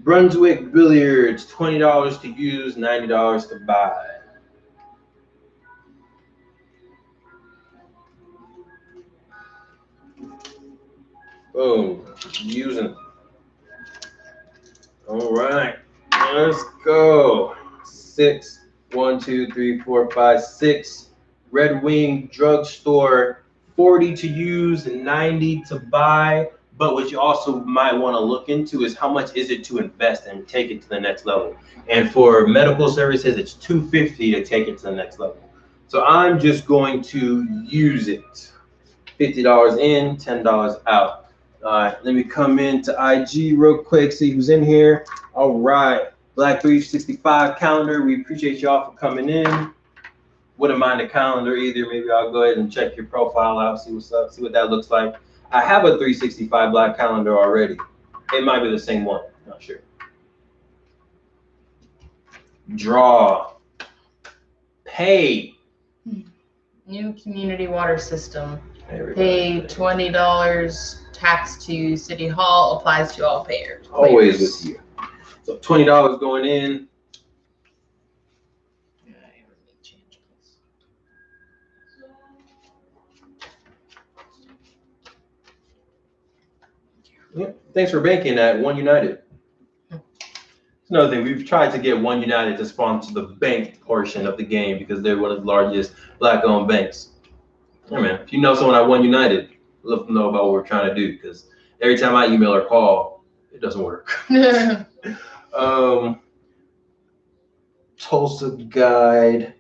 Brunswick Billiards, $20 to use, $90 to buy. Boom, using. All right, let's go. 6, 1, 2, 3, 4, 5, 6. Red Wing Drugstore, 40 to use, 90 to buy. But what you also might want to look into is how much is it to invest and take it to the next level. And for medical services, it's $250 to take it to the next level. So I'm just going to use it. $50 in, $10 out. All right, let me come into IG real quick, see who's in here. All right, Black 365 calendar. We appreciate y'all for coming in. Wouldn't mind the calendar either. Maybe I'll go ahead and check your profile out, see what's up, see what that looks like. I have a 365 Black calendar already. It might be the same one, not sure. Draw. Pay. New community water system. Pay $20 tax to City Hall, applies to all payers. Always with you. So $20 going in. Yeah. Thanks for banking at One United. It's another thing. We've tried to get One United to sponsor the bank portion of the game because they're one of the largest black-owned banks. Yeah, man. If you know someone at One United, let them know about what we're trying to do because every time I email or call, it doesn't work. um, Tulsa Guide.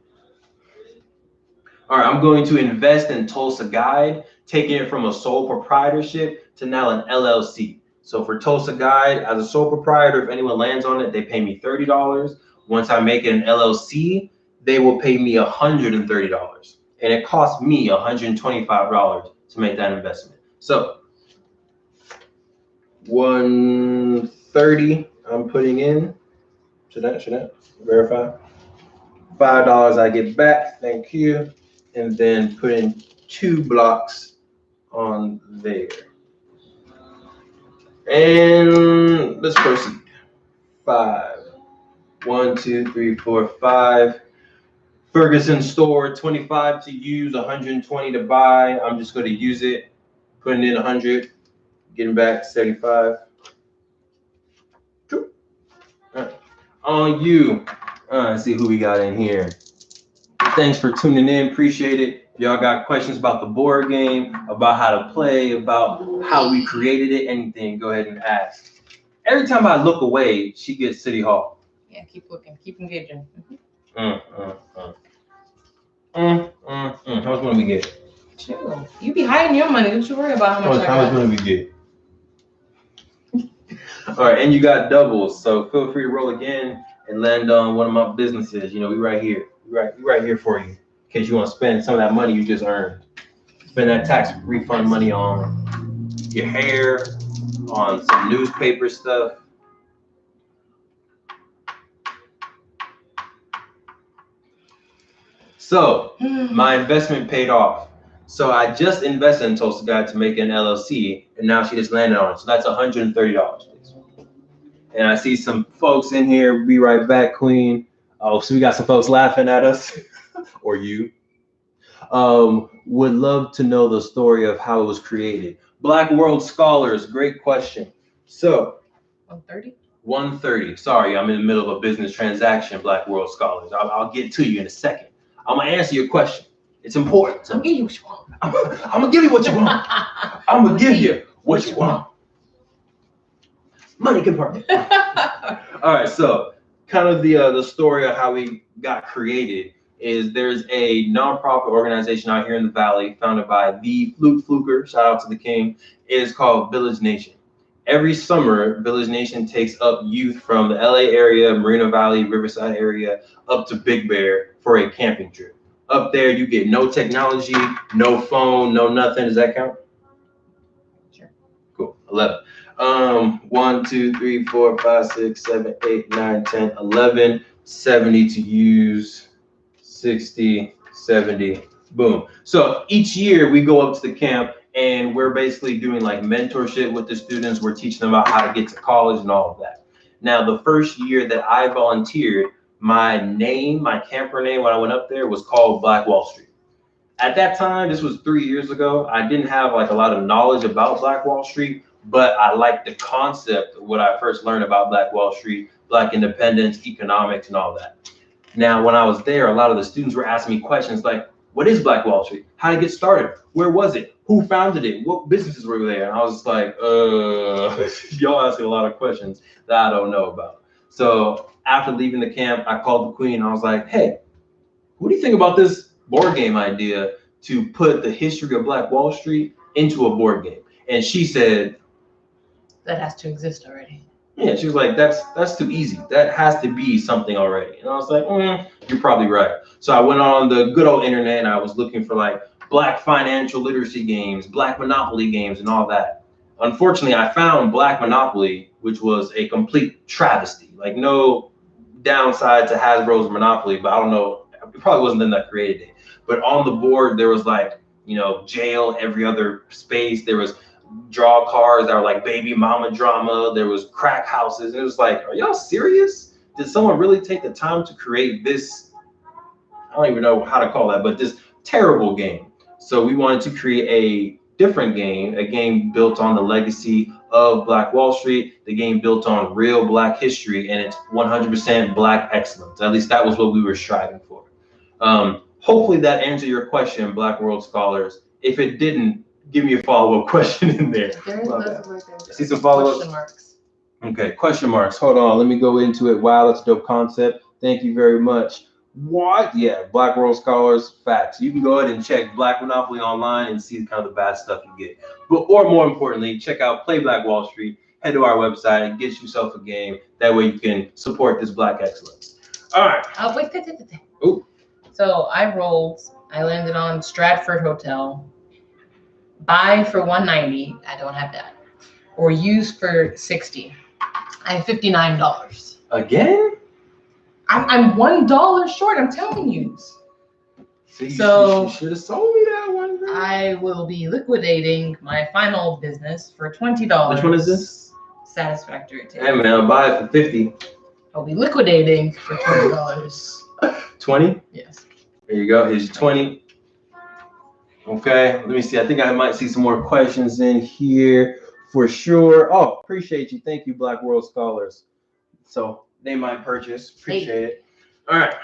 All right, I'm going to invest in Tulsa Guide, taking it from a sole proprietorship to now an LLC. So for Tulsa Guide, as a sole proprietor, if anyone lands on it, they pay me $30. Once I make it an LLC, they will pay me $130. And it costs me $125 to make that investment. So 130 I'm putting in. Should I verify? $5 I get back, thank you. And then put in 2 blocks on there. And let's proceed. 5. 1, 2, 3, 4, 5. Ferguson store, 25 to use, 120 to buy. I'm just going to use it, putting in 100, getting back 75. All right. On you. Let's see who we got in here. Thanks for tuning in. Appreciate it. If y'all got questions about the board game, about how to play, about how we created it, anything, go ahead and ask. Every time I look away, she gets City Hall. Yeah, keep looking, keep engaging. How much money we get? Chill. You be hiding your money. Don't you worry about how much I How much got. money we get? All right, and you got doubles, so feel free to roll again and land on one of my businesses. You know, we right here. We right here for you. In case you want to spend some of that money you just earned. Spend that tax refund money on your hair, on some newspaper stuff. So my investment paid off. So I just invested in Tulsa Guide to make an LLC, and now she just landed on it. So that's $130, please. And I see some folks in here. Be right back, Queen. Oh, so we got some folks laughing at us, or you. Would love to know the story of how it was created. Black World Scholars, great question. So 130? 130. Sorry, I'm in the middle of a business transaction, Black World Scholars. I'll get to you in a second. I'm going to answer your question. It's important. I'll give you what you want. I'm going to give you what you want. I'm going to give you what you want. Money compartment. All right, so kind of the story of how we got created is there's a nonprofit organization out here in the Valley founded by the Fluker, shout out to the king. It is called Village Nation. Every summer, Village Nation takes up youth from the LA area, Moreno Valley, Riverside area, up to Big Bear for a camping trip. Up there, you get no technology, no phone, no nothing. Does that count? Sure. Cool. 11. 1, 2, 3, 4, 5, 6, 7, 8, 9, 10, 11, 70 to use, 60, 70, boom. So each year we go up to the camp and we're basically doing like mentorship with the students. We're teaching them about how to get to college and all of that. Now, the first year that I volunteered, my camper name when I went up there was called Black Wall Street. At that time, this was 3 years ago, I didn't have like a lot of knowledge about Black Wall Street, but I liked the concept of what I first learned about Black Wall Street, Black independence, economics, and all that. Now, when I was there, a lot of the students were asking me questions like, what is Black Wall Street? How did it get started? Where was it? Who founded it? What businesses were there? And I was like, y'all asking a lot of questions that I don't know about. So after leaving the camp, I called the queen and I was like, hey, what do you think about this board game idea to put the history of Black Wall Street into a board game? And she said, that has to exist already. Yeah, she was like, that's too easy. That has to be something already. And I was like, you're probably right. So I went on the good old internet and I was looking for like Black financial literacy games, Black Monopoly games, and all that. Unfortunately, I found Black Monopoly, which was a complete travesty. Like no downside to Hasbro's Monopoly, but I don't know, it probably wasn't them that created it. But on the board, there was like, jail every other space. There was draw cards that were like baby mama drama. There was crack houses. It was like, are y'all serious? Did someone really take the time to create this? I don't even know how to call that, but this terrible game. So we wanted to create a different game, a game built on the legacy of Black Wall Street, the game built on real Black history, and it's 100% Black excellence. At least that was what we were striving for. Hopefully that answered your question, Black World Scholars. If it didn't, give me a follow-up question in there. There is those right there. See some follow-ups? Question marks. Okay, question marks. Hold on, let me go into it. Wow, that's a dope concept. Thank you very much. What? Yeah, Black World Scholars, facts. You can go ahead and check Black Monopoly online and see kind of the bad stuff you get. But, or more importantly, check out Play Black Wall Street. Head to our website and get yourself a game. That way you can support this Black excellence. All right. Oh, wait. Ooh. So I landed on Stratford Hotel. Buy for $190. I don't have that. Or use for $60. I have $59. Again? I'm $1 short. I'm telling you. See, So you should have sold me that one. Bro. I will be liquidating my final business for $20. Which one is this? Satisfactory. Hey man, I'll buy it for $50. I'll be liquidating for $20. 20? Yes. There you go. Here's your 20. Okay, let me see. I think I might see some more questions in here for sure. Oh, appreciate you. Thank you, Black World Scholars. So they might purchase. Appreciate it. All right.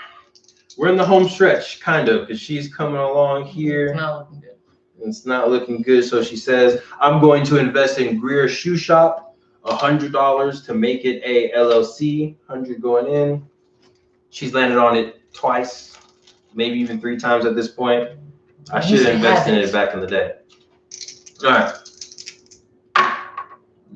We're in the home stretch, kind of, because she's coming along here. It's not looking good. It's not looking good. So she says, I'm going to invest in Greer Shoe Shop, $100 to make it a LLC, 100 going in. She's landed on it twice, maybe even 3 times at this point. I should have invested in it back in the day. All right.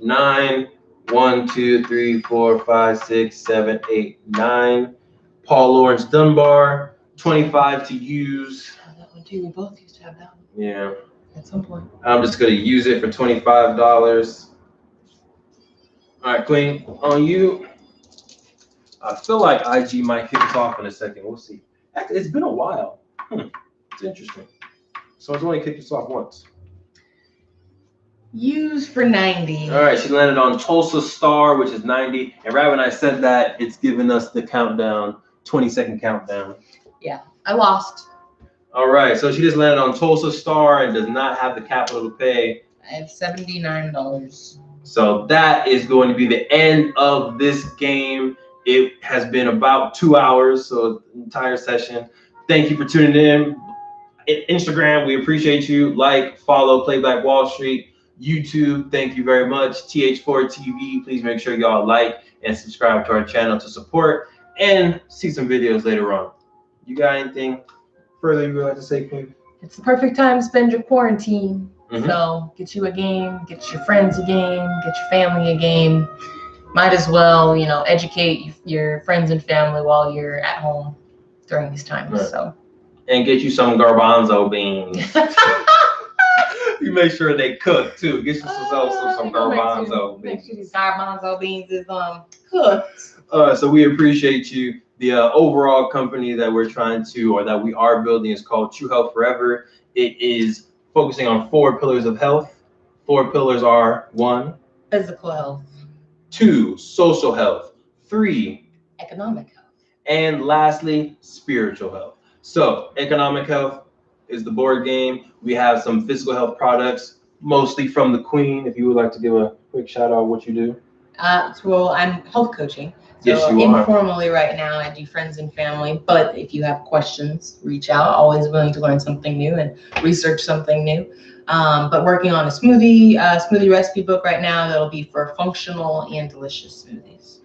9, 1, 2, 3, 4, 5, 6, 7, 8, 9. Paul Lawrence Dunbar, 25 to use. That one too. We both used to have that one. Yeah. At some point. I'm just gonna use it for $25. All right, Queen, on you. I feel like IG might kick us off in a second. We'll see. Actually, it's been a while. It's interesting. So it's only kicked us off once. Use for 90. All right, she landed on Tulsa Star, which is 90. And right when I said that, it's giving us the countdown, 20-second countdown. Yeah, I lost. All right, so she just landed on Tulsa Star and does not have the capital to pay. I have $79. So that is going to be the end of this game. It has been about 2 hours, so the entire session. Thank you for tuning in. Instagram, we appreciate you. Like, follow, Play Black Wall Street. YouTube, thank you very much. TH4 TV, please make sure y'all like and subscribe to our channel to support and see some videos later on. You got anything further you would like to say, Queen? It's the perfect time to spend your quarantine. Mhm. So get you a game, get your friends a game, get your family a game. Might as well, educate your friends and family while you're at home during these times. Right. So. And get you some garbanzo beans. You make sure they cook too. Get you some garbanzo beans. Make sure these garbanzo beans is cooked. So we appreciate you. The overall company that we're trying to, or that we are building, is called True Health Forever. It is focusing on 4 pillars of health. 4 pillars are 1, physical health, 2, social health, 3, economic health, and lastly, spiritual health. So economic health is the board game. We have some physical health products, mostly from the Queen. If you would like to give a quick shout out what you do. Well, I'm health coaching. So Yes, you are. Informally right now, I do friends and family. But if you have questions, reach out. Always willing to learn something new and research something new. But working on a smoothie recipe book right now that'll be for functional and delicious smoothies.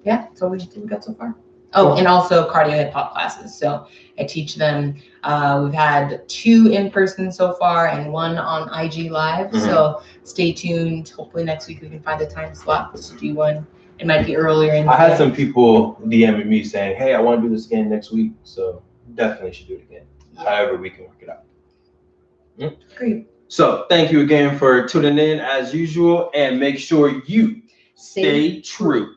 Yeah, that's all we got so far. Oh, and also cardio hip hop classes. So I teach them. We've had 2 in person so far and 1 on IG Live. Mm-hmm. So stay tuned. Hopefully next week we can find a time slot to do one. It might be earlier in the I had day. some people DMing me saying, hey, I want to do this again next week. So definitely should do it again. However we can work it out. Great. So thank you again for tuning in as usual, and make sure you stay true.